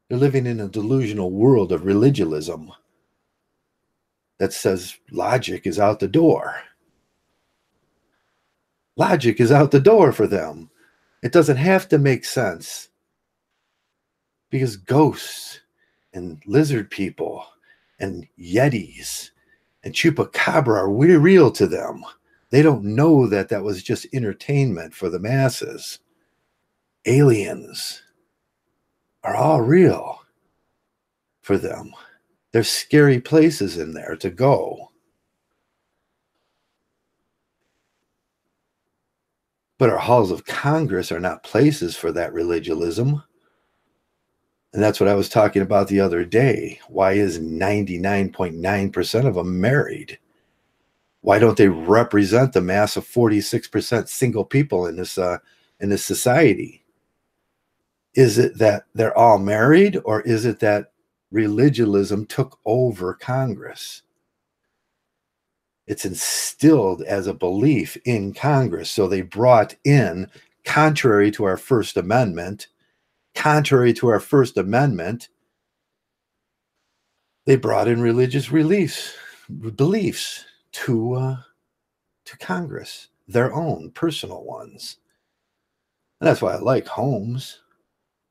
They're living in a delusional world of religialism that says logic is out the door. Logic is out the door for them. It doesn't have to make sense. Because ghosts and lizard people and yetis and chupacabra are real to them. They don't know that that was just entertainment for the masses. Aliens are all real for them. There's scary places in there to go. But our halls of Congress are not places for that religialism. And that's what I was talking about the other day. Why is 99.9% of them married? Why don't they represent the mass of 46% single people in this society? Is it that they're all married, or is it that religialism took over Congress? It's instilled as a belief in Congress. So they brought in, contrary to our First Amendment, they brought in religious beliefs to Congress, their own personal ones. And that's why I like Holmes.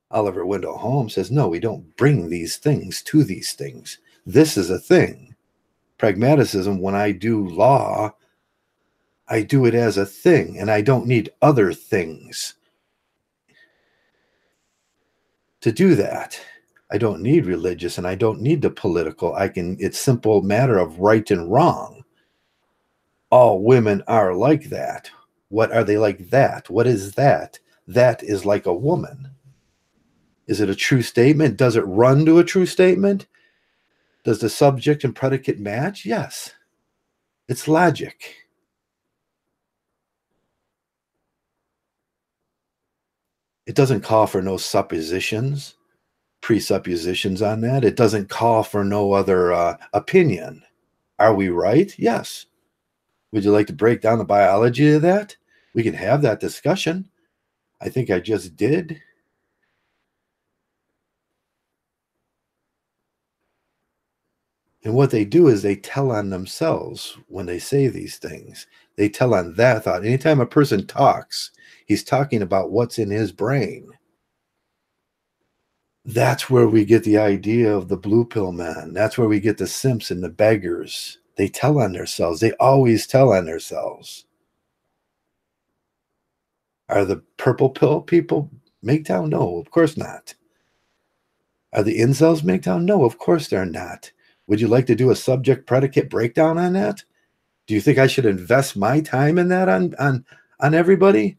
Oliver Wendell Holmes says, no, we don't bring these things to these things. This is a thing. Pragmatism, when I do law, I do it as a thing, and I don't need other things to do that. I don't need religious, and I don't need the political. It's simple matter of right and wrong. All women are like that. What are they like that? What is that? That is like a woman. Is it a true statement? Does it run to a true statement? Does the subject and predicate match? Yes. It's logic. It doesn't call for no presuppositions on that. It doesn't call for no other opinion. Are we right? Yes. Would you like to break down the biology of that? We can have that discussion. I think I just did. And what they do is they tell on themselves when they say these things. They tell on that thought. Anytime a person talks, he's talking about what's in his brain. That's where we get the idea of the blue pill man. That's where we get the simps and the beggars. They tell on themselves. They always tell on themselves. Are the purple pill people Mgtow? No, of course not. Are the incels Mgtow? No, of course they're not. Would you like to do a subject predicate breakdown on that? Do you think I should invest my time in that on everybody?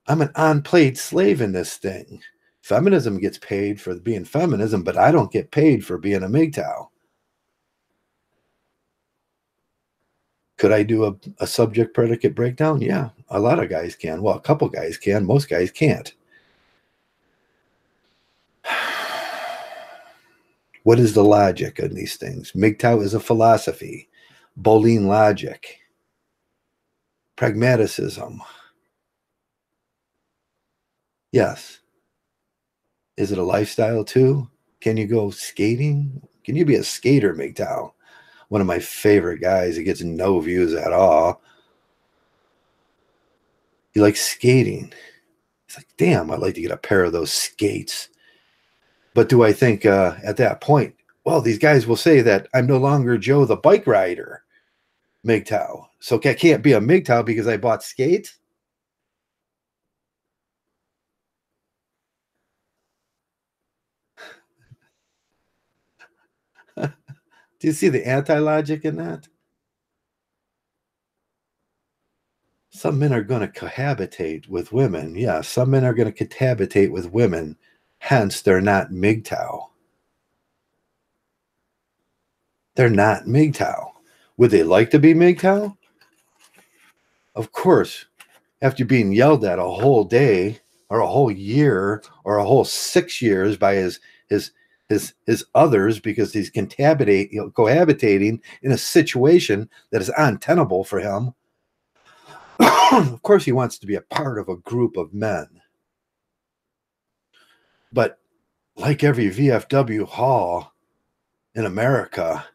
I'm an unpaid slave in this thing. Feminism gets paid for being feminism, but I don't get paid for being a Mgtow. Could I do a subject predicate breakdown? Yeah, a lot of guys can. Well, a couple guys can. Most guys can't. What is the logic in these things? Mgtow is a philosophy. Boolean logic. Pragmaticism. Yes. Is it a lifestyle too? Can you go skating? Can you be a skater, Mgtow? One of my favorite guys. He gets no views at all. He likes skating. It's like, damn, I'd like to get a pair of those skates. But do I think at that point, well, these guys will say that I'm no longer Joe the bike rider, Mgtow. So I can't be a Mgtow because I bought skates? Do you see the anti-logic in that? Some men are going to cohabitate with women. Yeah, some men are going to cohabitate with women. Hence, they're not Mgtow. They're not Mgtow. Would they like to be Mgtow? Of course. After being yelled at a whole day or a whole year or a whole 6 years by his his others because he's cohabitating in a situation that is untenable for him. Of course, he wants to be a part of a group of men. But like every VFW hall in America,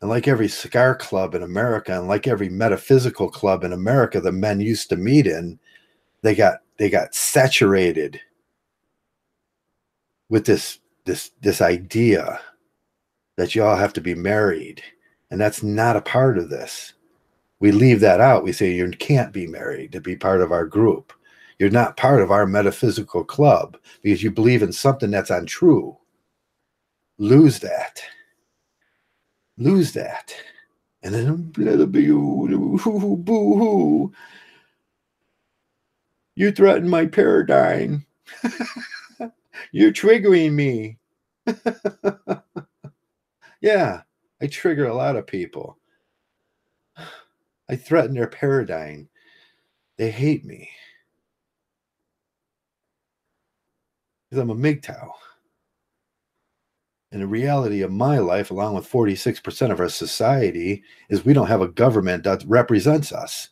and like every cigar club in America, and like every metaphysical club in America the men used to meet in, they got saturated with this idea that you all have to be married. And that's not a part of this. We leave that out. We say you can't be married to be part of our group. You're not part of our metaphysical club because you believe in something that's untrue. Lose that. Lose that. And then boo-hoo. You threaten my paradigm. You're triggering me. Yeah, I trigger a lot of people. I threaten their paradigm. They hate me because I'm a Mgtow. And the reality of my life, along with 46% of our society, is we don't have a government that represents us.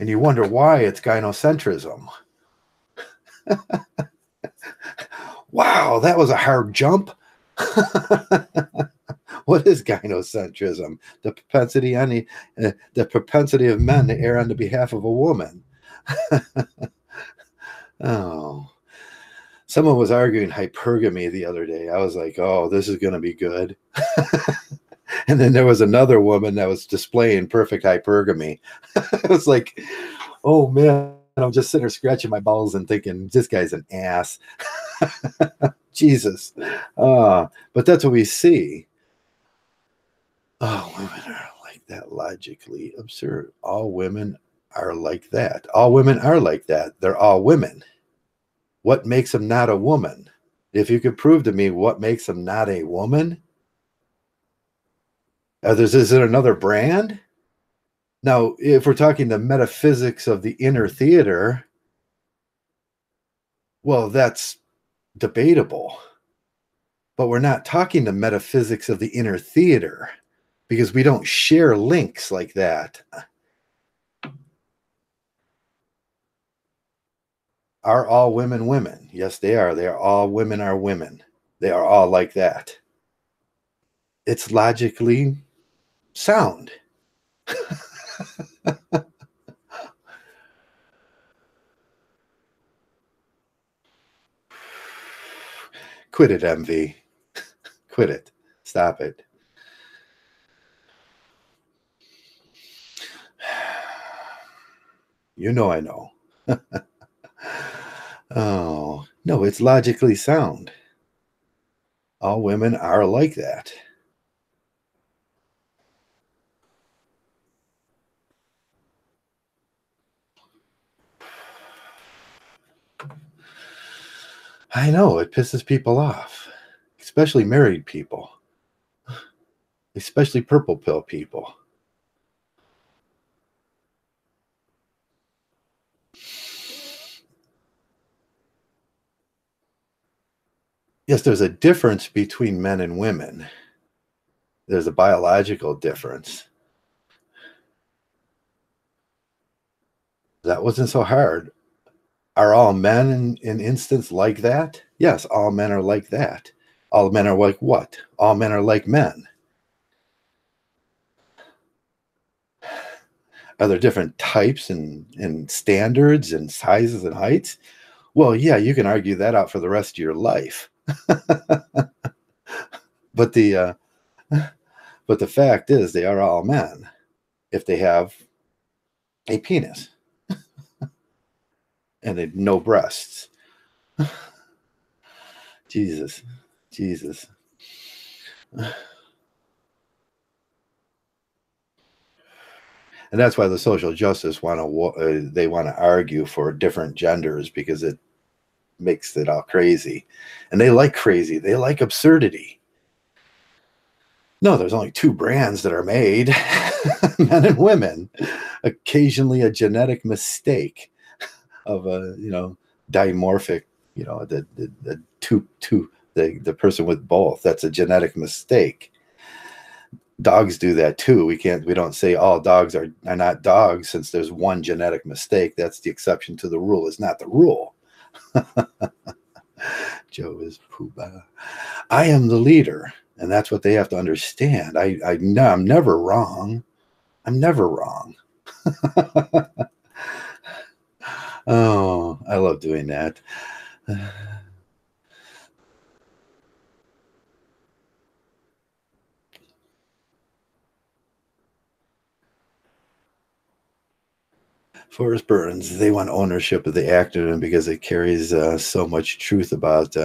And you wonder why it's gynocentrism. Wow, that was a hard jump. What is gynocentrism? The propensity of men to err on the behalf of a woman. Oh, someone was arguing hypergamy the other day. I was like, oh, this is going to be good. And then there was another woman that was displaying perfect hypergamy. I was like, oh man, I'm just sitting there scratching my balls and thinking, this guy's an ass. Jesus. But that's what we see. Oh, women are like that, logically absurd. All women are like that. All women are like that. They're all women. What makes them not a woman? If you could prove to me what makes them not a woman, is it another brand? Now, if we're talking the metaphysics of the inner theater, well, that's debatable. But we're not talking the metaphysics of the inner theater because we don't share links like that. Are all women women? Yes, they are. They are all women are women. They are all like that. It's logically sound. Quit it, MV. Quit it. Stop it. You know I know. Oh, no, it's logically sound. All women are like that. I know, it pisses people off, especially married people, especially purple pill people. Yes, there's a difference between men and women. There's a biological difference. That wasn't so hard. Are all men in instance like that? Yes, all men are like that. All men are like what? All men are like men. Are there different types and standards and sizes and heights? Well, yeah, you can argue that out for the rest of your life. But the but the fact is, they are all men if they have a penis and no breasts. Jesus, Jesus. And that's why the social justice they want to argue for different genders, because it makes it all crazy. And they like crazy. They like absurdity. No, there's only two brands that are made, men and women. Occasionally a genetic mistake of a, dimorphic, the person with both. That's a genetic mistake. Dogs do that too. We don't say all dogs are not dogs since there's one genetic mistake. That's the exception to the rule. It's not the rule. Joe is Pooh-Bah. I am the leader, and that's what they have to understand. I'm never wrong. I'm never wrong. Oh, I love doing that. Forrest Burns, they want ownership of the acronym because it carries so much truth about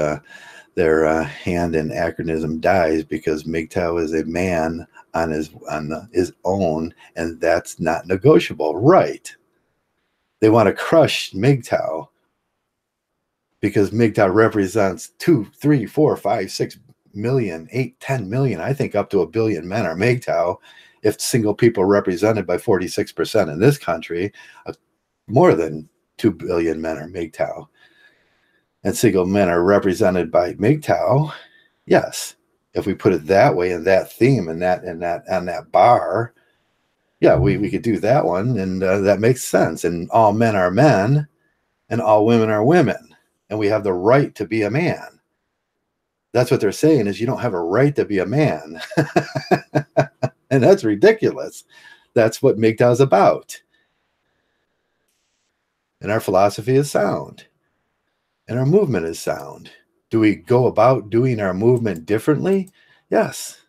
their hand in acronym dies, because Mgtow is a man on his own, and that's not negotiable. Right. They want to crush Mgtow because Mgtow represents 2, 3, 4, 5, 6 million, 8, 10 million. I think up to 1 billion men are Mgtow. If single people represented by 46% in this country, more than 2 billion men are Mgtow. And single men are represented by Mgtow. Yes. If we put it that way, in that theme, and that on that bar, yeah, we could do that one, and that makes sense. And all men are men, and all women are women, and we have the right to be a man. That's what they're saying, is you don't have a right to be a man. And that's ridiculous. That's what Mgtow is about. And our philosophy is sound. And our movement is sound. Do we go about doing our movement differently? Yes.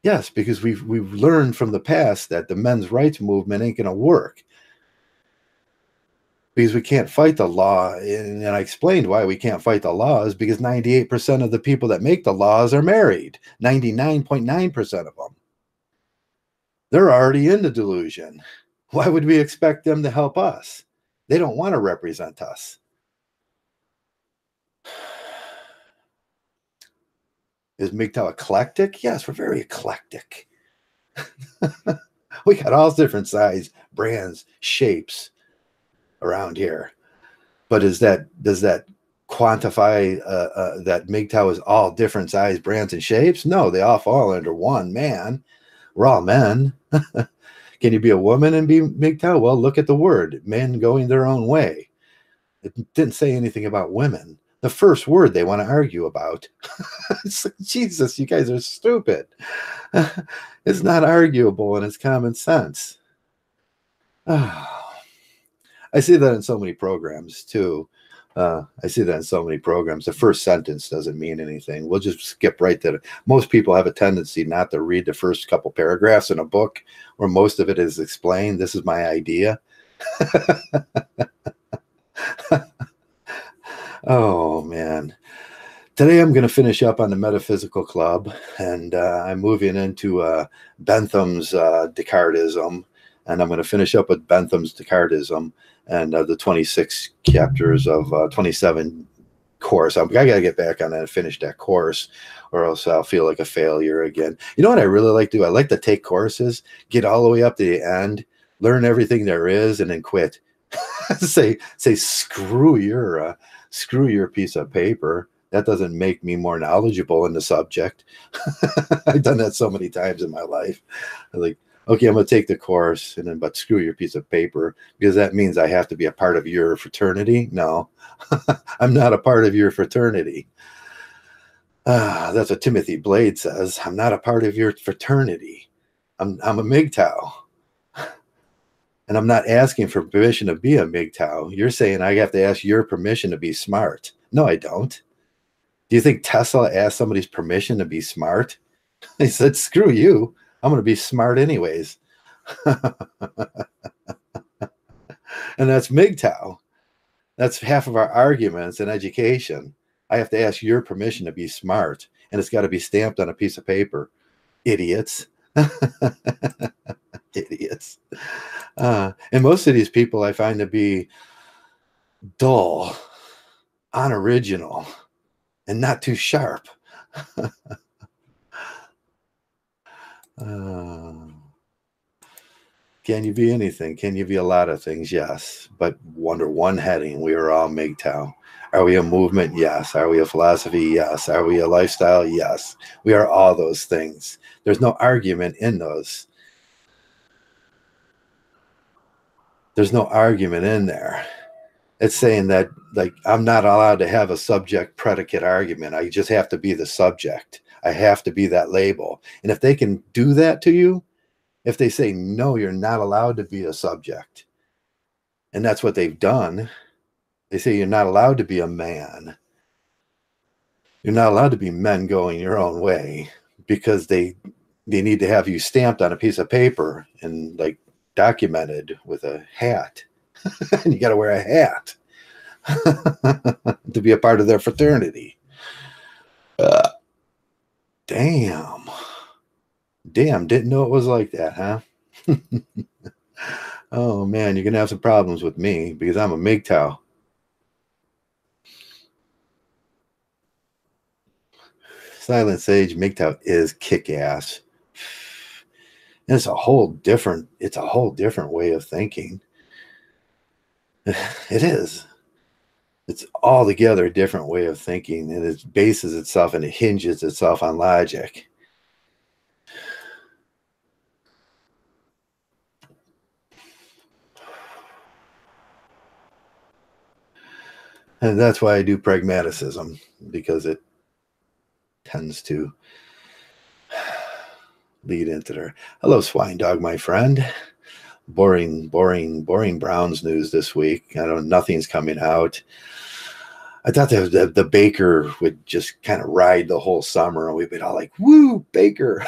Yes, because we've learned from the past that the men's rights movement ain't going to work. Because we can't fight the law. And I explained why we can't fight the laws, because 98% of the people that make the laws are married. 99.9% of them. They're already in the delusion. Why would we expect them to help us? They don't want to represent us. Is Mgtow eclectic? Yes, we're very eclectic. We got all different size, brands, shapes around here. But does that quantify that Mgtow is all different size, brands, and shapes? No, they all fall under one man. We're all men. Can you be a woman and be Mgtow? Well, look at the word, men going their own way. It didn't say anything about women. The first word they want to argue about. It's like, Jesus, you guys are stupid. It's not arguable, and it's common sense. I see that in so many programs too. I see that in so many programs. The first sentence doesn't mean anything. We'll just skip right to it. Most people have a tendency not to read the first couple paragraphs in a book where most of it is explained. This is my idea. Oh, man. Today I'm going to finish up on the Metaphysical Club, and I'm moving into Bentham's Descartism, and I'm going to finish up with Bentham's Descartism and the 26 chapters of 27 course. I got to get back on that and finish that course, or else I'll feel like a failure again. You know what I really like to do? I like to take courses, get all the way up to the end, learn everything there is, and then quit. say screw your piece of paper. That doesn't make me more knowledgeable in the subject. I've done that so many times in my life. Okay, I'm going to take the course, and then, but screw your piece of paper, because that means I have to be a part of your fraternity. No, I'm not a part of your fraternity. That's what Timothy Blade says. I'm not a part of your fraternity. I'm a Mgtow. And I'm not asking for permission to be a Mgtow. You're saying I have to ask your permission to be smart. No, I don't. Do you think Tesla asked somebody's permission to be smart? He said, screw you. I'm going to be smart anyways. And that's Mgtow. That's half of our arguments in education. I have to ask your permission to be smart, and it's got to be stamped on a piece of paper. Idiots. Idiots. And most of these people I find to be dull, unoriginal, and not too sharp. Can you be anything? Can you be a lot of things? Yes. But under one heading, we are all Mgtow. Are we a movement? Yes. Are we a philosophy? Yes. Are we a lifestyle? Yes. We are all those things. There's no argument in those. There's no argument in there. It's saying that, like, I'm not allowed to have a subject predicate argument. I just have to be the subject. I have to be that label. And if they can do that to you, if they say, no, you're not allowed to be a subject, and that's what they've done, they say you're not allowed to be a man. You're not allowed to be men going your own way, because they need to have you stamped on a piece of paper and like documented with a hat. And you got to wear a hat to be a part of their fraternity. Damn, didn't know it was like that, huh? Oh man, you're gonna have some problems with me because I'm a Mgtow. Silent Sage Mgtow is kick-ass. And it's a whole different way of thinking. It is. It's altogether a different way of thinking, and it bases itself and it hinges itself on logic. And that's why I do pragmatism, because it tends to lead into there. Hello, Swine Dog, my friend. Boring Browns news this week. I don't know, nothing's coming out. I thought that the Baker would just kind of ride the whole summer, and we'd be all like, woo, Baker.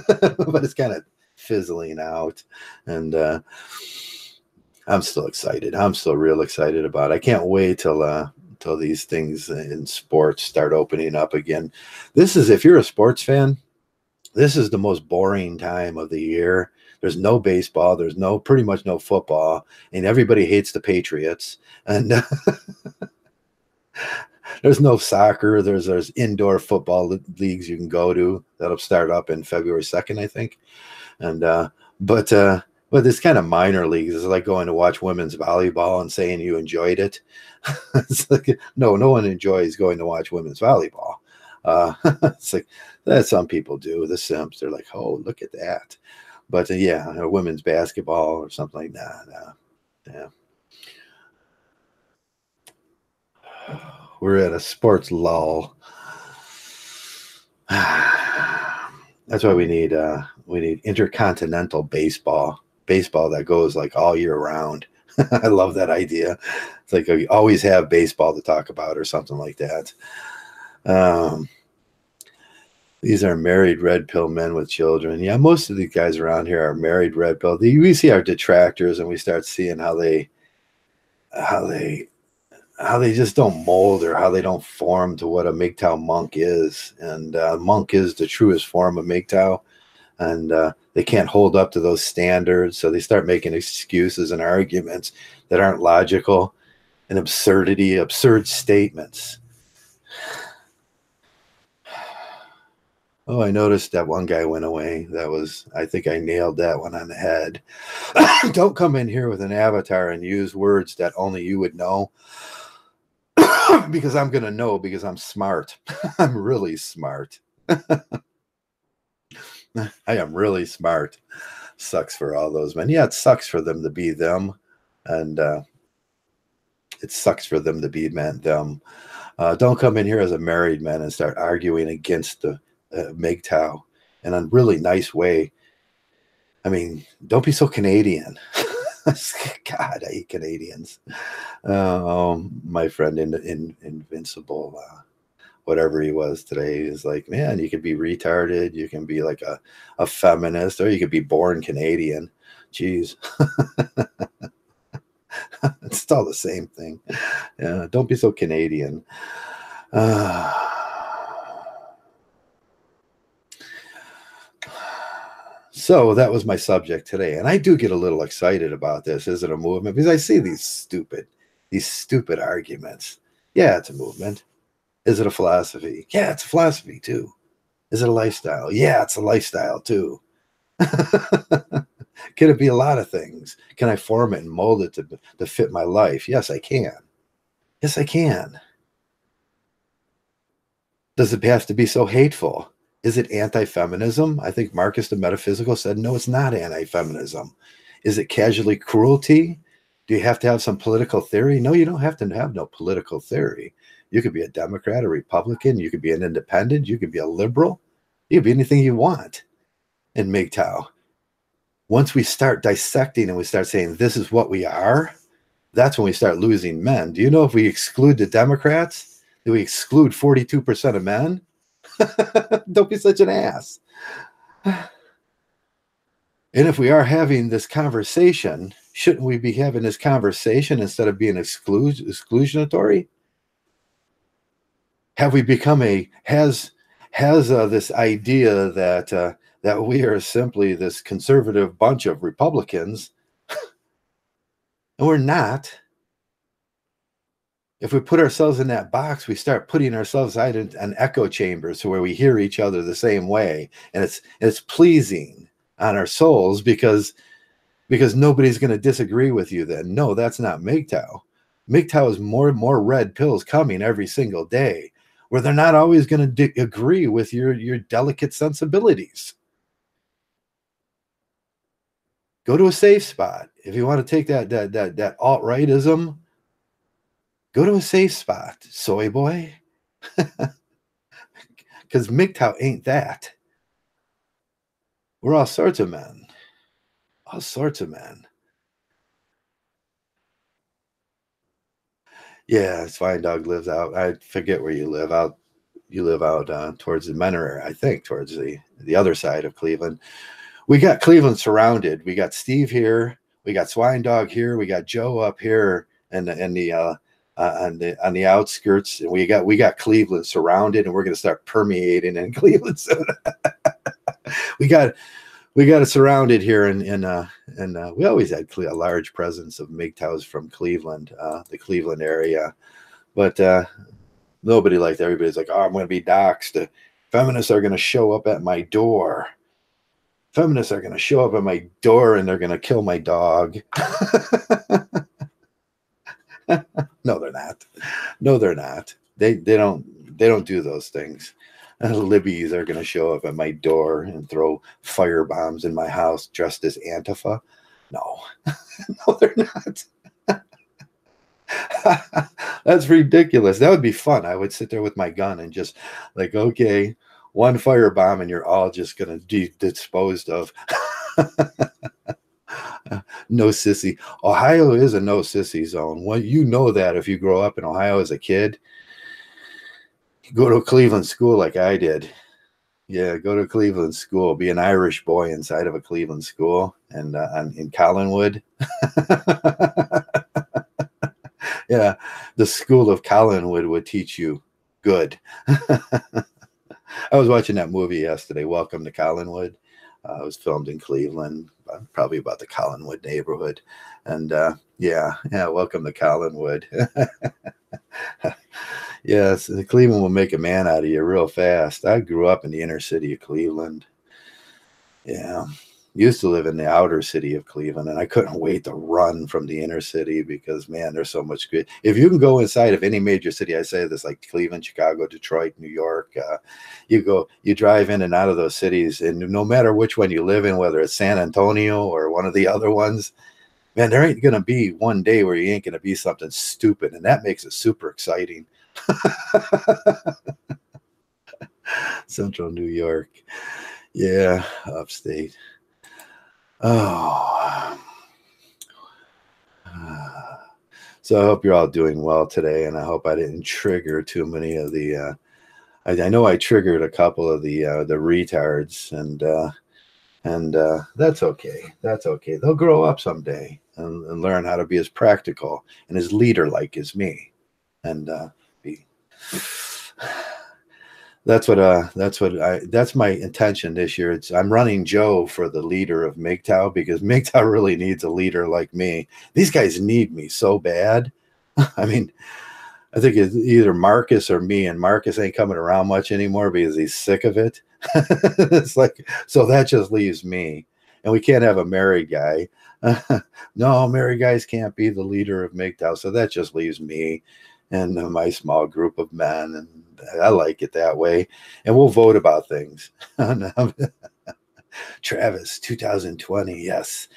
But it's kind of fizzling out. And I'm still excited. I'm still real excited about it. I can't wait till these things in sports start opening up again. This is, if you're a sports fan, this is the most boring time of the year. There's no baseball. There's pretty much no football, and everybody hates the Patriots. And there's no soccer. There's indoor football leagues you can go to that'll start up in February 2nd, I think. And but it's kind of minor leagues. It's like going to watch women's volleyball and saying you enjoyed it. It's like, no one enjoys going to watch women's volleyball. It's like that some people do. The simps, they're like, oh, look at that. But yeah, women's basketball or something like that. Yeah. We're at a sports lull. That's why we need intercontinental baseball that goes like all year round. I love that idea. It's like you always have baseball to talk about or something like that. These are married red pill men with children. Yeah, most of these guys around here are married red pill. We see our detractors, and we start seeing how they just don't mold, or how they don't form to what a Mgtow monk is. And monk is the truest form of Mgtow, and they can't hold up to those standards, so they start making excuses and arguments that aren't logical, and absurd statements. Oh, I noticed that one guy went away. I think I nailed that one on the head. Don't come in here with an avatar and use words that only you would know. Because I'm going to know, because I'm smart. I'm really smart. I am really smart. Sucks for all those men. Yeah, it sucks for them to be them, and it sucks for them to be them. Don't come in here as a married man and start arguing against the Mgtow in a really nice way. I mean, don't be so Canadian. God, I hate Canadians. My friend in Invincible, whatever he was today, is like, man, you can be retarded, you can be like a feminist, or you could be born Canadian. Jeez. It's all the same thing. Yeah, don't be so Canadian. So that was my subject today. And I do get a little excited about this. Is it a movement? Because I see these stupid arguments. Yeah, it's a movement. Is it a philosophy? Yeah, it's a philosophy too. Is it a lifestyle? Yeah, it's a lifestyle too. Can it be a lot of things? Can I form it and mold it to fit my life? Yes, I can. Yes, I can. Does it have to be so hateful? Is it anti-feminism? I think Marcus the Metaphysical said, no, it's not anti-feminism. Is it casually cruelty? Do you have to have some political theory? No, you don't have to have no political theory. You could be a Democrat, a Republican. You could be an independent. You could be a liberal. You could be anything you want in Mgtow. Once we start dissecting and we start saying this is what we are, that's when we start losing men. Do you know if we exclude the Democrats, do we exclude 42% of men? Don't be such an ass. And if we are having this conversation, shouldn't we be having this conversation instead of being exclusionatory? Have we become has this idea that that we are simply this conservative bunch of Republicans, and we're not. If we put ourselves in that box, we start putting ourselves out in an echo chamber, so where we hear each other the same way, and it's pleasing on our souls because nobody's going to disagree with you. Then no, that's not Mgtow. Mgtow is more red pills coming every single day, where they're not always going to agree with your delicate sensibilities. Go to a safe spot. If you want to take that alt-rightism, go to a safe spot, soy boy. Because Mgtow ain't that. We're all sorts of men. All sorts of men. Yeah, Swine Dog lives out. I forget where you live. You live out towards the Menor, I think, towards the other side of Cleveland. We got Cleveland surrounded. We got Steve here. We got Swine Dog here. We got Joe up here, and on the outskirts. And we got Cleveland surrounded, and we're going to start permeating in Cleveland. So we got it surrounded here, and we always had a large presence of Mgtows from Cleveland, the Cleveland area, but nobody liked. Everybody's like, oh, I'm going to be doxxed. Feminists are going to show up at my door. Feminists are going to show up at my door, and they're going to kill my dog. No, they're not. No, they're not. They don't do those things. Libbies are going to show up at my door and throw fire bombs in my house dressed as Antifa. No, no, they're not. That's ridiculous. That would be fun. I would sit there with my gun and just like, okay, one fire bomb and you're all just going to be disposed of. No sissy. Ohio is a no sissy zone. Well, you know that if you grow up in Ohio as a kid. Go to a Cleveland school like I did. Yeah, go to a Cleveland school. Be an Irish boy inside of a Cleveland school, and in Collinwood. Yeah, the school of Collinwood would teach you good. I was watching that movie yesterday, Welcome to Collinwood. It was filmed in Cleveland, probably about the Collinwood neighborhood. And yeah, Welcome to Collinwood. Yes, Cleveland will make a man out of you real fast. I grew up in the inner city of Cleveland. Yeah. used to live in the outer city of Cleveland, and I couldn't wait to run from the inner city because, man, there's so much good. If you can go inside of any major city, I say this, like Cleveland, Chicago, Detroit, New York, you drive in and out of those cities, and no matter which one you live in, whether it's San Antonio or one of the other ones, man, there ain't going to be one day where you ain't going to be something stupid, and that makes it super exciting. Central New York. Yeah, upstate. Oh. So I hope you're all doing well today, and I hope I didn't trigger too many of the I know I triggered a couple of the retards, and that's okay. That's okay. They'll grow up someday and learn how to be as practical and as leader-like as me, and be. That's my intention this year. I'm running Joe for the leader of Mgtow because Mgtow really needs a leader like me. These guys need me so bad. I mean, I think it's either Marcus or me, and Marcus ain't coming around much anymore because he's sick of it. It's like, so that just leaves me, and we can't have a married guy. No, married guys can't be the leader of Mgtow, so that just leaves me and my small group of men, and I like it that way. And we'll vote about things. Travis, 2020, yes.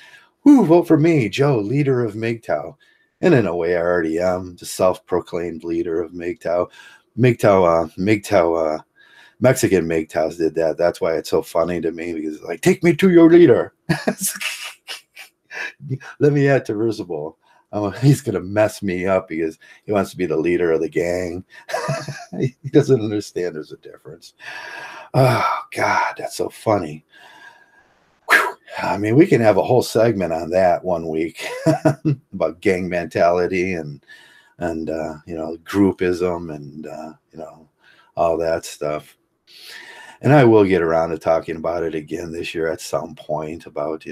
Woo, vote for me, Joe, leader of Mgtow. And in a way, I already am the self-proclaimed leader of Mgtow. Mexican Mgtows did that. That's why it's so funny to me, because it's like, take me to your leader. Let me at Traversable. He's going to mess me up because he wants to be the leader of the gang. He doesn't understand there's a difference. Oh, God, that's so funny. Whew. I mean, we can have a whole segment on that one week about gang mentality and groupism and, all that stuff. And I will get around to talking about it again this year at some point about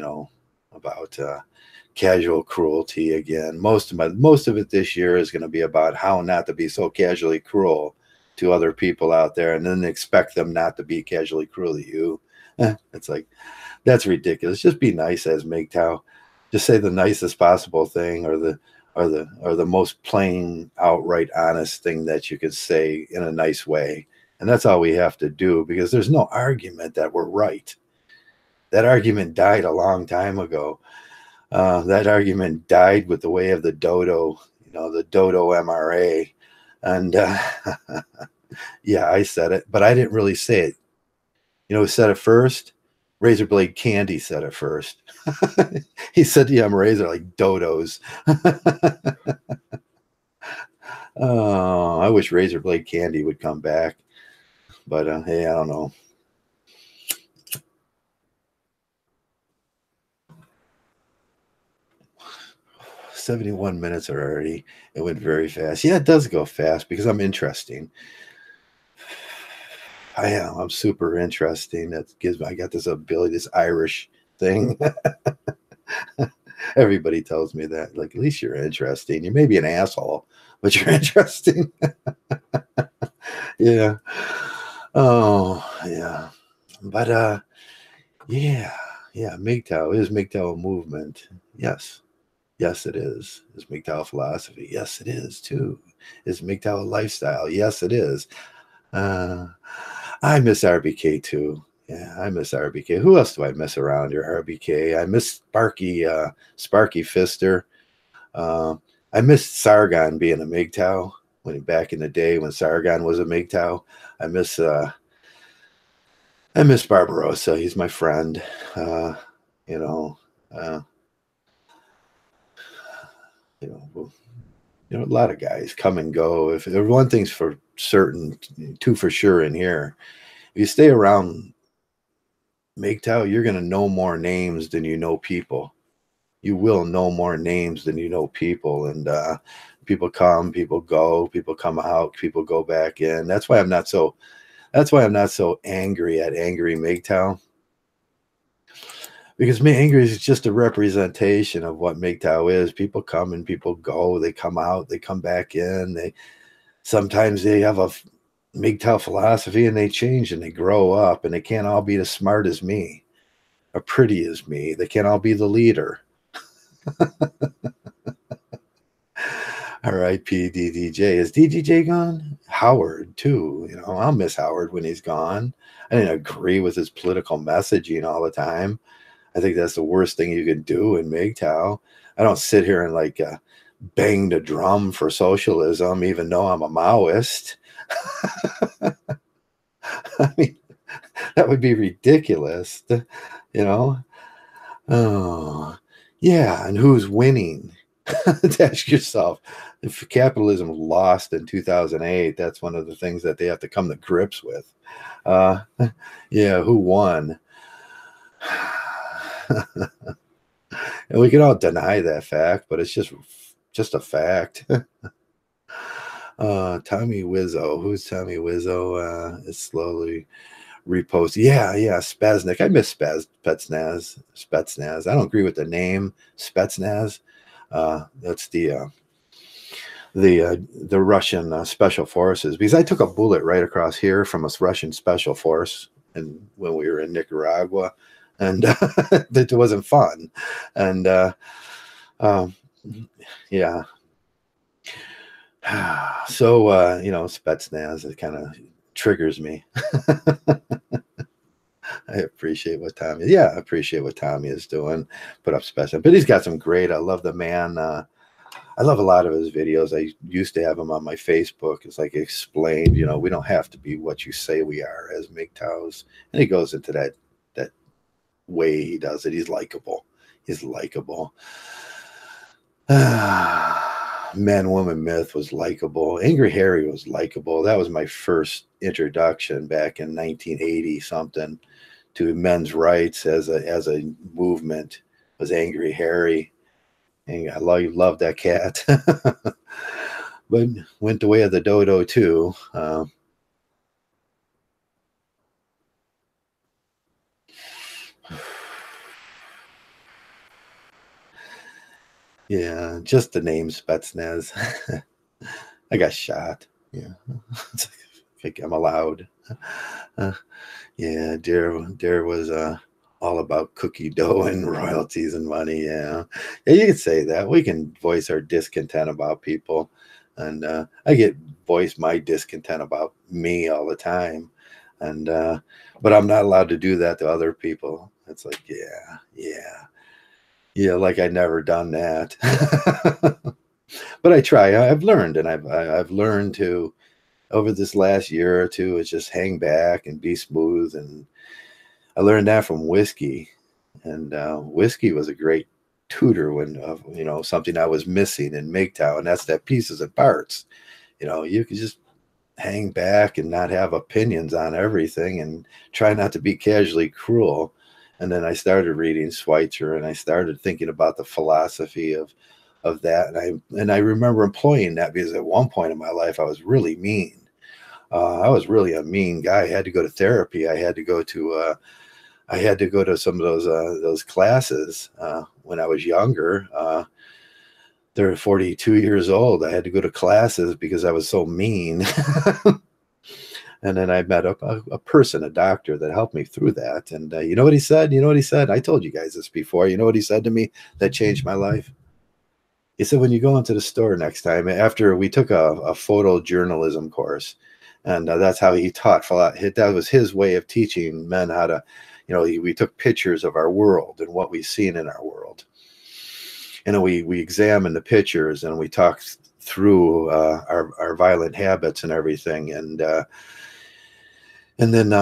casual cruelty again. Most of it this year is going to be about how not to be so casually cruel to other people out there, and then expect them not to be casually cruel to you. It's like, that's ridiculous. Just be nice as Mgtow. Just say the nicest possible thing, or the most plain, outright, honest thing that you could say in a nice way. And that's all we have to do, because there's no argument that we're right. That argument died a long time ago. That argument died with the way of the dodo, the dodo MRA. And yeah, I said it, but I didn't really say it. Who said it first? Razorblade Candy said it first. He said the MRAs are like dodos. Oh, I wish Razorblade Candy would come back. But hey, I don't know. 71 minutes already. It went very fast. Yeah, it does go fast because I'm interesting. I am. I'm super interesting. I got this ability, this Irish thing. Everybody tells me that. Like, at least you're interesting. You may be an asshole, but you're interesting. Yeah. Oh, yeah. But yeah. Mgtow. Is Mgtow a movement? Yes. Yes, it is. Is Mgtow philosophy? Yes, it is too. Is Mgtow a lifestyle? Yes, it is. I miss RBK too. Yeah, I miss RBK. Who else do I miss around here? RBK. I miss Sparky Fister. I miss Sargon being a Mgtow back in the day when Sargon was a Mgtow. I miss Barbarossa. He's my friend. A lot of guys come and go. If there one thing's for certain, two for sure in here, if you stay around Mgtow, you're going to know more names than you know people. You will know more names than you know people. And people come, people go, people come out, people go back in. That's why I'm not so angry at angry Mgtow. Because angry is just a representation of what Mgtow is. People come and people go. They come out, they come back in. Sometimes they have a Mgtow philosophy and they change and they grow up, and they can't all be as smart as me. or pretty as me. They can't all be the leader. R.I.P. DDJ. Is DDJ gone? Howard, too. You know, I'll miss Howard when he's gone. I didn't agree with his political messaging all the time. I think that's the worst thing you could do in Mgtow. I don't sit here and like bang the drum for socialism, even though I'm a Maoist. I mean, that would be ridiculous, you know? Oh, yeah. And who's winning? Ask yourself, if capitalism lost in 2008, that's one of the things that they have to come to grips with. Yeah, who won? And we can all deny that fact, but it's just a fact. Tommy Wizzo. Who's Tommy Wizzo? Is slowly repost. Yeah, Spaznik. I miss Spetsnaz. I don't agree with the name Spetsnaz. That's the Russian special forces, because I took a bullet right across here from a Russian special force, and when we were in Nicaragua, and that wasn't fun. And yeah. So you know, Spetsnaz, it kind of triggers me. I appreciate what Tommy. Yeah, I appreciate what Tommy is doing. Put up special, but he's got some great. I love the man. I love a lot of his videos. I used to have him on my Facebook. It's like explained. You know, we don't have to be what you say we are as Mgtows, and he goes into that way he does it. He's likable. He's likable. Man Woman Myth was likable. Angry Harry was likable. That was my first introduction back in 1980 something to men's rights as a movement. Was Angry Harry, and I love that cat. But went the way of the dodo too. Yeah, just the name Spetsnaz. I got shot. Yeah, I'm allowed. Yeah, Dare was all about cookie dough and royalties and money. Yeah, you can say that. We can voice our discontent about people, and I voice my discontent about me all the time, and but I'm not allowed to do that to other people. It's like, yeah, like I'd never done that. But I try. I've learned, and I've learned to, over this last year or two, is just hang back and be smooth. And I learned that from whiskey, and whiskey was a great tutor when you know, something I was missing in Mgtow, and that's that pieces and parts. You know, you could just hang back and not have opinions on everything, and try not to be casually cruel. And then I started reading Schweitzer, and I started thinking about the philosophy of that. And I remember employing that, because at one point in my life I was really mean. I was really a mean guy. I had to go to therapy. I had to go to some of those classes when I was younger. They're 42 years old. I had to go to classes because I was so mean. And then I met a person, a doctor, that helped me through that. And you know what he said? I told you guys this before. You know what he said to me that changed my life? He said, when you go into the store next time, after we took a photojournalism course, and that's how he taught. That was his way of teaching men how to, you know, we took pictures of our world and what we've seen in our world. And we examined the pictures, and we talked through our violent habits and everything. And then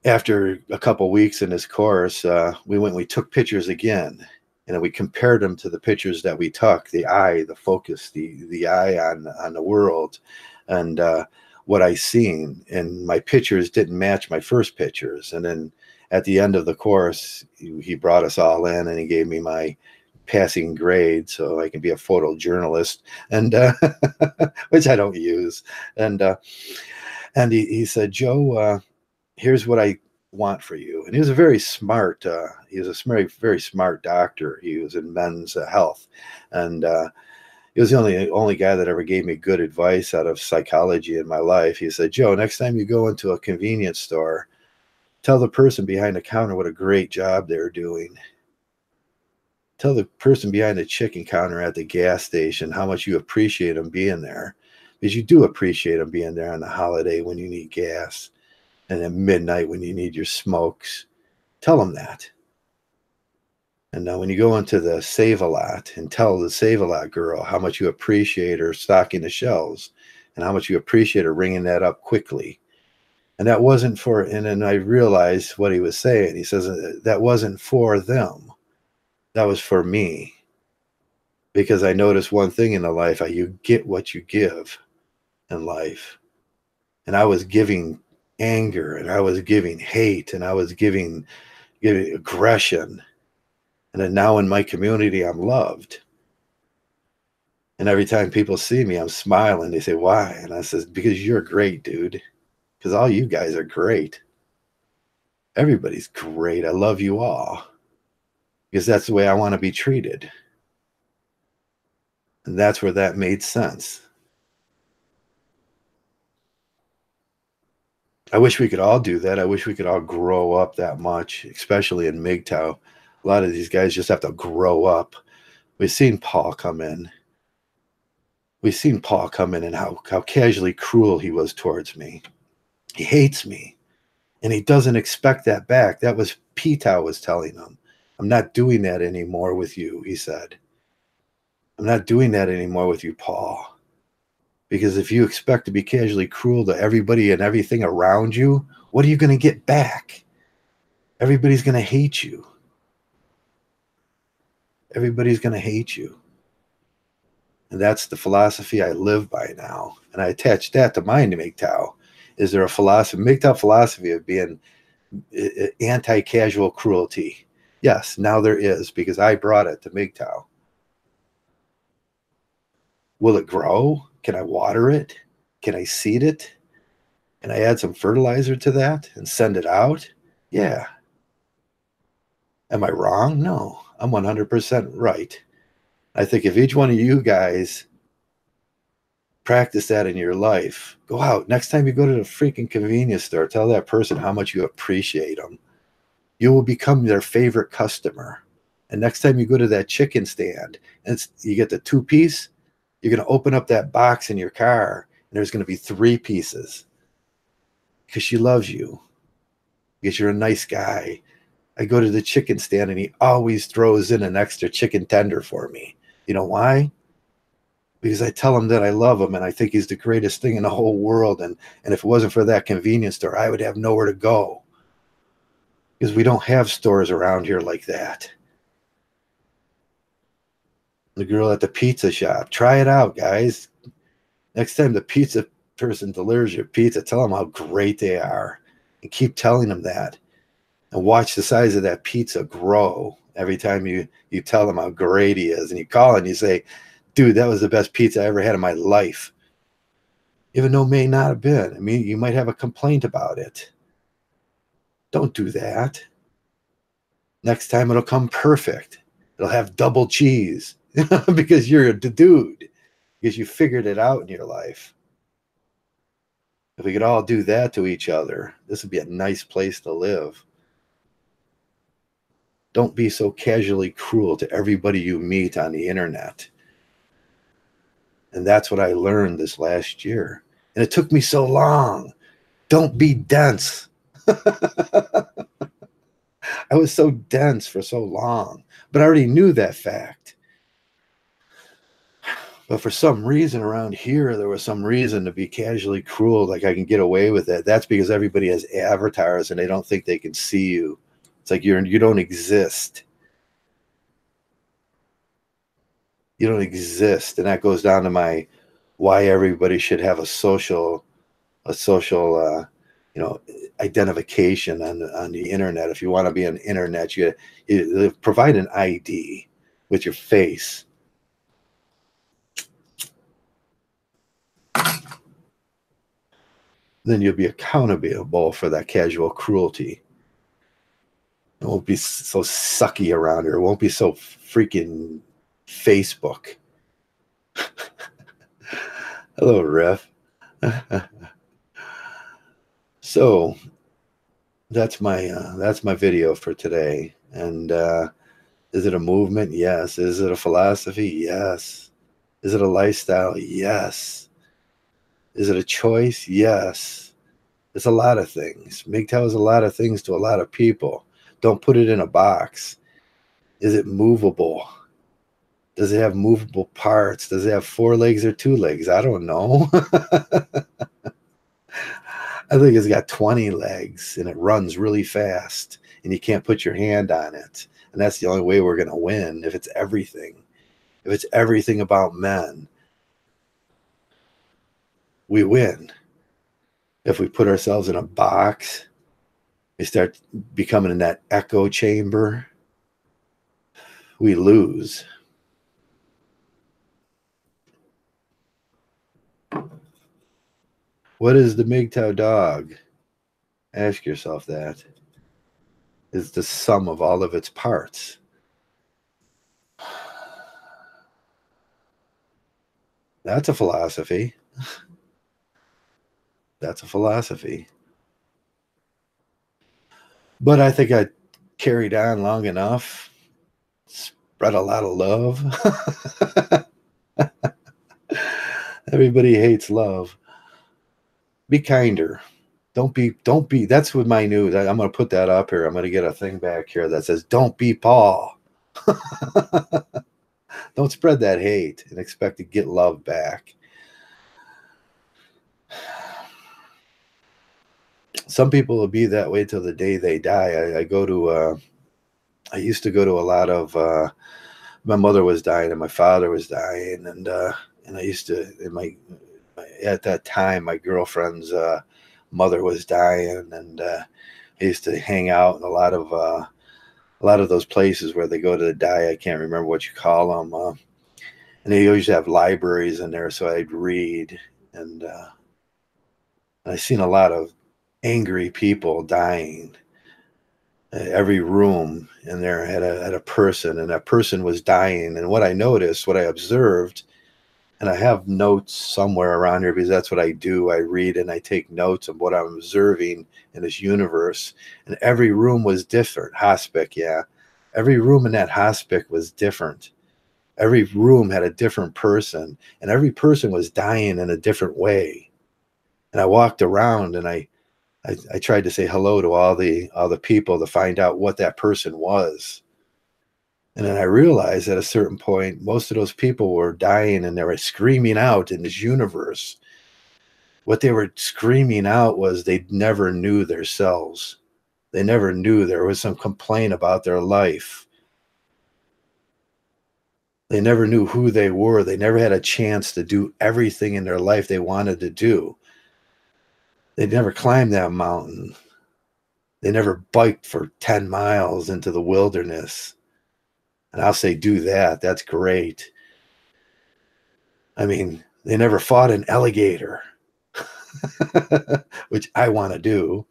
after a couple of weeks in this course, we took pictures again, and we compared them to the pictures that we took, the eye, the focus, the eye on the world, and what I seen. And my pictures didn't match my first pictures. And then at the end of the course, he brought us all in, and he gave me my passing grade so I can be a photojournalist, and which I don't use. And he said, Joe, here's what I want for you. And he was a very smart, very smart doctor. He was in men's health. And he was the only guy that ever gave me good advice out of psychology in my life. He said, Joe, next time you go into a convenience store, Tell the person behind the counter what a great job they're doing. Tell the person behind the chicken counter at the gas station how much you appreciate them being there. Because you do appreciate them being there on the holiday when you need gas and at midnight when you need your smokes. Tell them that. And now when you go into the Save-A-Lot and tell the Save-A-Lot girl how much you appreciate her stocking the shelves and how much you appreciate her ringing that up quickly. And that wasn't for, and then I realized what he was saying. He says, that wasn't for them. That was for me. Because I noticed one thing in the life, you get what you give in life. And I was giving anger, and I was giving hate, and I was giving aggression. And then now in my community, I'm loved. And every time people see me, I'm smiling. They say, why? And I says, because you're great, dude. Because all you guys are great. Everybody's great. I love you all. Because that's the way I want to be treated. And that's where that made sense. I wish we could all do that. I wish we could all grow up that much, especially in Mgtow. A lot of these guys just have to grow up. We've seen Paul come in. We've seen Paul come in and how casually cruel he was towards me. He hates me. And he doesn't expect that back. That was Mgtow was telling him. I'm not doing that anymore with you, he said. I'm not doing that anymore with you, Paul. Because if you expect to be casually cruel to everybody and everything around you, what are you going to get back? Everybody's going to hate you. Everybody's going to hate you. And that's the philosophy I live by now. And I attach that to mine to Mgtow. Is there a philosophy, Mgtow philosophy of being anti-casual cruelty? Yes, now there is, because I brought it to Mgtow. Will it grow? Can I water it? Can I seed it? Can I add some fertilizer to that and send it out? Yeah. Am I wrong? No, I'm 100% right. I think if each one of you guys practice that in your life, go out. Next time you go to the freaking convenience store, tell that person how much you appreciate them. You will become their favorite customer. And next time you go to that chicken stand and you get the 2-piece, you're going to open up that box in your car and there's going to be 3 pieces because she loves you, because you're a nice guy. I go to the chicken stand and he always throws in an extra chicken tender for me. You know why? Because I tell him that I love him and I think he's the greatest thing in the whole world. And if it wasn't for that convenience store, I would have nowhere to go. Because we don't have stores around here like that. The girl at the pizza shop. Try it out, guys. Next time the pizza person delivers your pizza, tell them how great they are. And keep telling them that. And watch the size of that pizza grow every time you tell them how great he is. And you call and you say, dude, that was the best pizza I ever had in my life. Even though it may not have been. I mean, you might have a complaint about it. Don't do that. Next time it'll come perfect. It'll have double cheese because you're a dude, because you figured it out in your life. If we could all do that to each other, this would be a nice place to live. Don't be so casually cruel to everybody you meet on the internet. And that's what I learned this last year. And it took me so long. Don't be dense. I was so dense for so long, but I already knew that fact. But for some reason around here, there was some reason to be casually cruel, like I can get away with it. That's because everybody has avatars and they don't think they can see you. It's like you don't exist. You don't exist. And that goes down to my why everybody should have a social identification on the internet. If you want to be on the internet, you provide an ID with your face. Then you'll be accountable for that casual cruelty. It won't be so sucky around here. It won't be so freaking Facebook. Hello, Riff. So that's my video for today. And is it a movement? Yes. Is it a philosophy? Yes. Is it a lifestyle? Yes. Is it a choice? Yes. It's a lot of things. Mgtow is a lot of things to a lot of people. Don't put it in a box. Is it movable? Does it have movable parts? Does it have 4 legs or 2 legs? I don't know. I think it's got 20 legs and it runs really fast and you can't put your hand on it. And that's the only way we're going to win if it's everything. If it's everything about men, we win. If we put ourselves in a box, we start becoming in that echo chamber, we lose. What is the Mgtow dog? Ask yourself that. Is the sum of all of its parts. That's a philosophy. That's a philosophy. But I think I carried on long enough, spread a lot of love. Everybody hates love. Be kinder. Don't be. That's what my new, I'm going to put that up here. I'm going to get a thing back here that says, don't be Paul. Don't spread that hate and expect to get love back. Some people will be that way till the day they die. I used to go to a lot of, my mother was dying and my father was dying. And I used to, at that time, my girlfriend's mother was dying. And I used to hang out in a lot of those places where they go to die. I can't remember what you call them. And they always have libraries in there. So I'd read and I've seen a lot of angry people dying. Every room in there had a person, and that person was dying. And what I noticed, what I observed, and I have notes somewhere around here because that's what I do. I read and I take notes of what I'm observing in this universe. And every room was different. Hospic, yeah. Every room in that hospic was different. Every room had a different person, and every person was dying in a different way. And I walked around and I tried to say hello to all the people to find out what that person was. And then I realized at a certain point, most of those people were dying and they were screaming out in this universe. What they were screaming out was they never knew themselves. They never knew there was some complaint about their life. They never knew who they were. They never had a chance to do everything in their life they wanted to do. They never climbed that mountain. They never biked for 10 miles into the wilderness. And I'll say, do that. That's great. I mean, they never fought an alligator, which I want to do.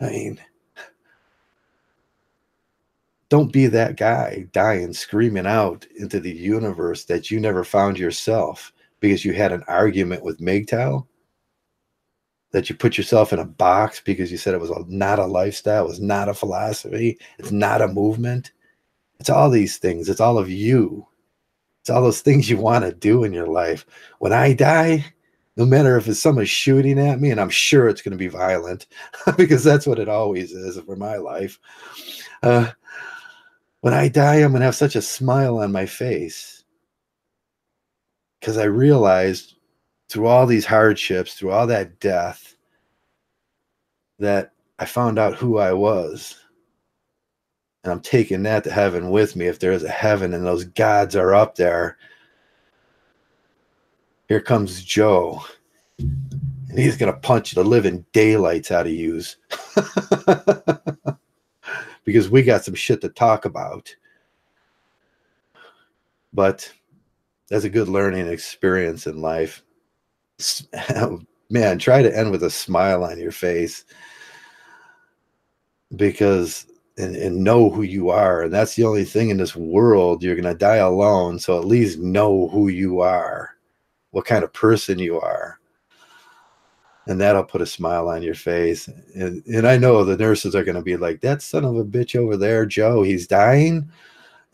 I mean, don't be that guy dying, screaming out into the universe that you never found yourself because you had an argument with Mgtow, that you put yourself in a box because you said it was not a lifestyle, it was not a philosophy, it's not a movement. It's all these things. It's all of you. It's all those things you want to do in your life. When I die, no matter if it's someone shooting at me, and I'm sure it's going to be violent because that's what it always is for my life. When I die, I'm going to have such a smile on my face because I realized through all these hardships, through all that death, that I found out who I was. And I'm taking that to heaven with me. If there is a heaven and those gods are up there, here comes Joe. And he's going to punch the living daylights out of you. Because we got some shit to talk about. But that's a good learning experience in life. Man, try to end with a smile on your face. Because and know who you are. And that's the only thing in this world. You're going to die alone. So at least know who you are, what kind of person you are. And that'll put a smile on your face. And I know the nurses are going to be like, that son of a bitch over there, Joe, he's dying.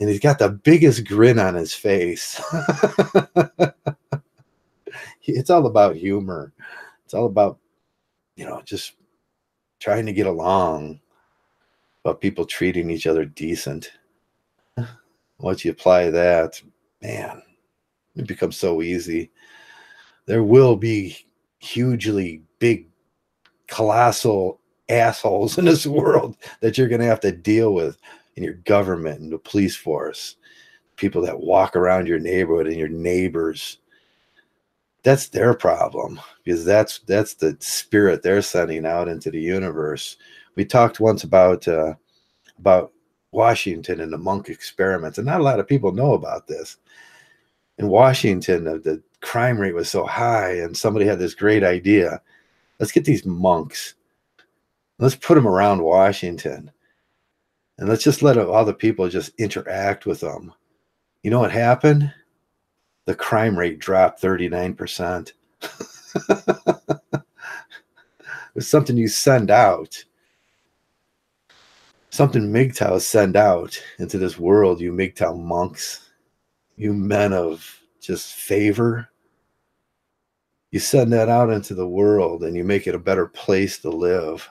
And he's got the biggest grin on his face. It's all about humor. It's all about, just trying to get along, about people treating each other decent. Once you apply that, man, it becomes so easy. There will be hugely big, colossal assholes in this world that you're going to have to deal with in your government and the police force, people that walk around your neighborhood and your neighbors. That's their problem, because that's the spirit they're sending out into the universe. We talked once about Washington and the monk experiments, and not a lot of people know about this. In Washington, the crime rate was so high, and somebody had this great idea. Let's get these monks. Let's put them around Washington, and let's just let all the people just interact with them. You know what happened? The crime rate dropped 39%. It's something you send out. Something Mgtow send out into this world, you Mgtow monks, you men of just favor. You send that out into the world and you make it a better place to live.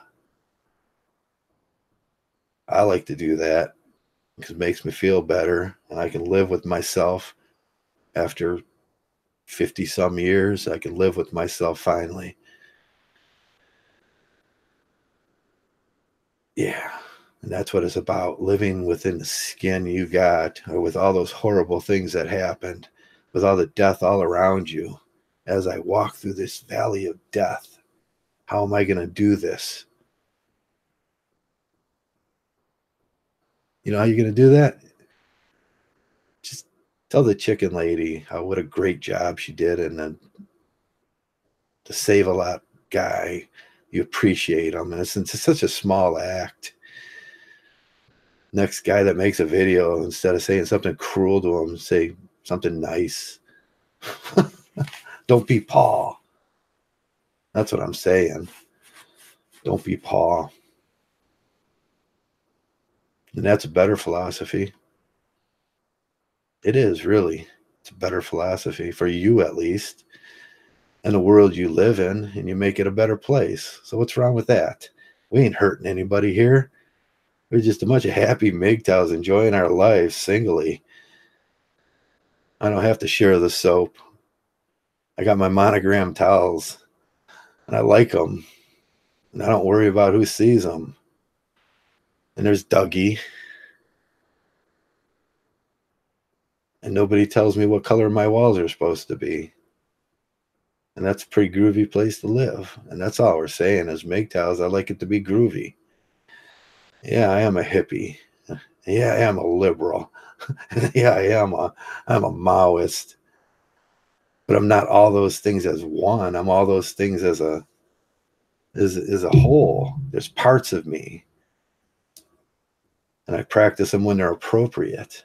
I like to do that because it makes me feel better, and I can live with myself after 50 some years. I can live with myself finally. Yeah. And that's what it's about, living within the skin you got, or with all those horrible things that happened, with all the death all around you. As I walk through this valley of death, how am I going to do this? You know how you're going to do that? Just tell the chicken lady what a great job she did, and then the Save a Lot guy, you appreciate him. And it's such a small act. Next guy that makes a video, instead of saying something cruel to him, say something nice. Don't be Paul. That's what I'm saying. Don't be Paul. And that's a better philosophy. It is, really. It's a better philosophy for you, at least, and the world you live in, and you make it a better place. So what's wrong with that? We ain't hurting anybody here. We're just a bunch of happy Mgtows enjoying our lives singly. I don't have to share the soap. I got my monogram towels, and I like them, and I don't worry about who sees them. And there's Dougie, and nobody tells me what color my walls are supposed to be. And that's a pretty groovy place to live. And that's all we're saying as Mgtows. I like it to be groovy. Yeah, I am a hippie. Yeah, I am a liberal. Yeah, I'm a Maoist. But I'm not all those things as one. I'm all those things as a whole. There's parts of me, and I practice them when they're appropriate.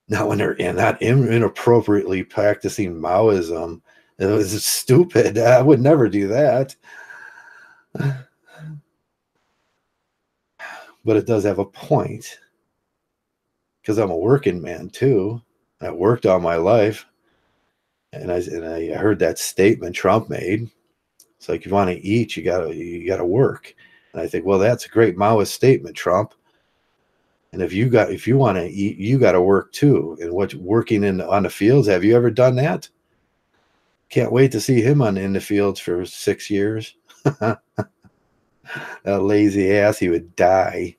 Not when they're not inappropriately practicing Maoism. It was stupid. I would never do that. But it does have a point, because I'm a working man too. I worked all my life, and I heard that statement Trump made. It's like, if you want to eat, you gotta work. And I think, well, that's a great Maoist statement, Trump. And if you want to eat, you got to work too. And working on the fields? Have you ever done that? Can't wait to see him in the fields for 6 years. That lazy ass, he would die.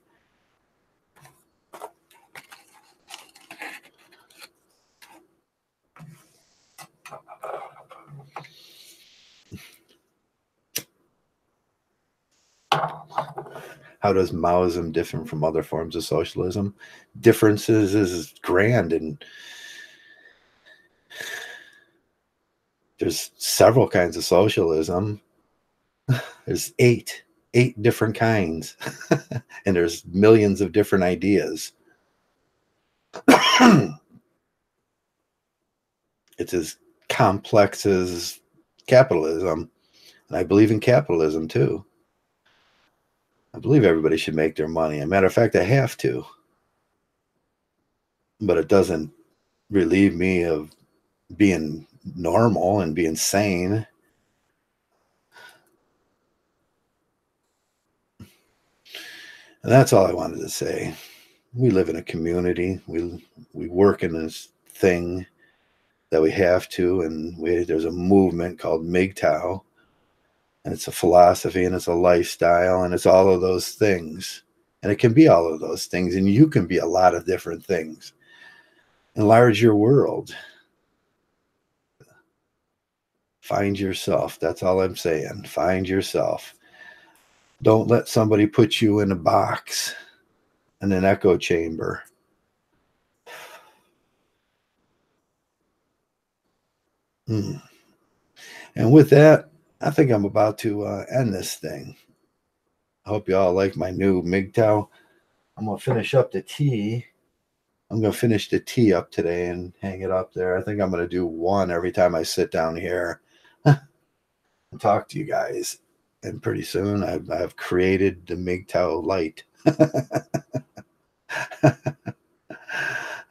How does Maoism differ from other forms of socialism? Differences is grand, and there's several kinds of socialism. There's eight different kinds, and there's millions of different ideas. It's as complex as capitalism. And I believe in capitalism too. I believe everybody should make their money. As a matter of fact, I have to. But it doesn't relieve me of being normal and being sane. And that's all I wanted to say. We live in a community. We work in this thing that we have to, and there's a movement called Mgtow, and it's a philosophy, and it's a lifestyle, and it's all of those things. And it can be all of those things, and you can be a lot of different things. Enlarge your world. Find yourself. That's all I'm saying. Find yourself. Don't let somebody put you in a box, in an echo chamber. And with that, I think I'm about to end this thing. I hope you all like my new Mgtow. I'm going to finish up the tea. I'm going to finish the tea up today and hang it up there. I think I'm going to do one every time I sit down here and talk to you guys. And pretty soon I've created the Mgtow light.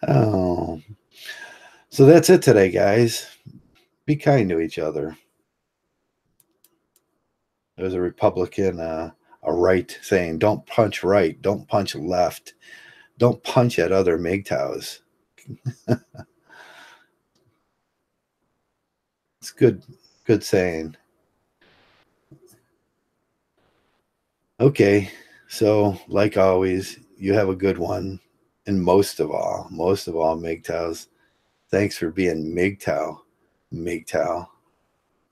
Oh. So that's it today, guys. Be kind to each other. There's a Republican, a right saying, don't punch right, don't punch left, don't punch at other Mgtows. It's good saying. Okay, so like always, you have a good one. And most of all, Mgtows, thanks for being Mgtow.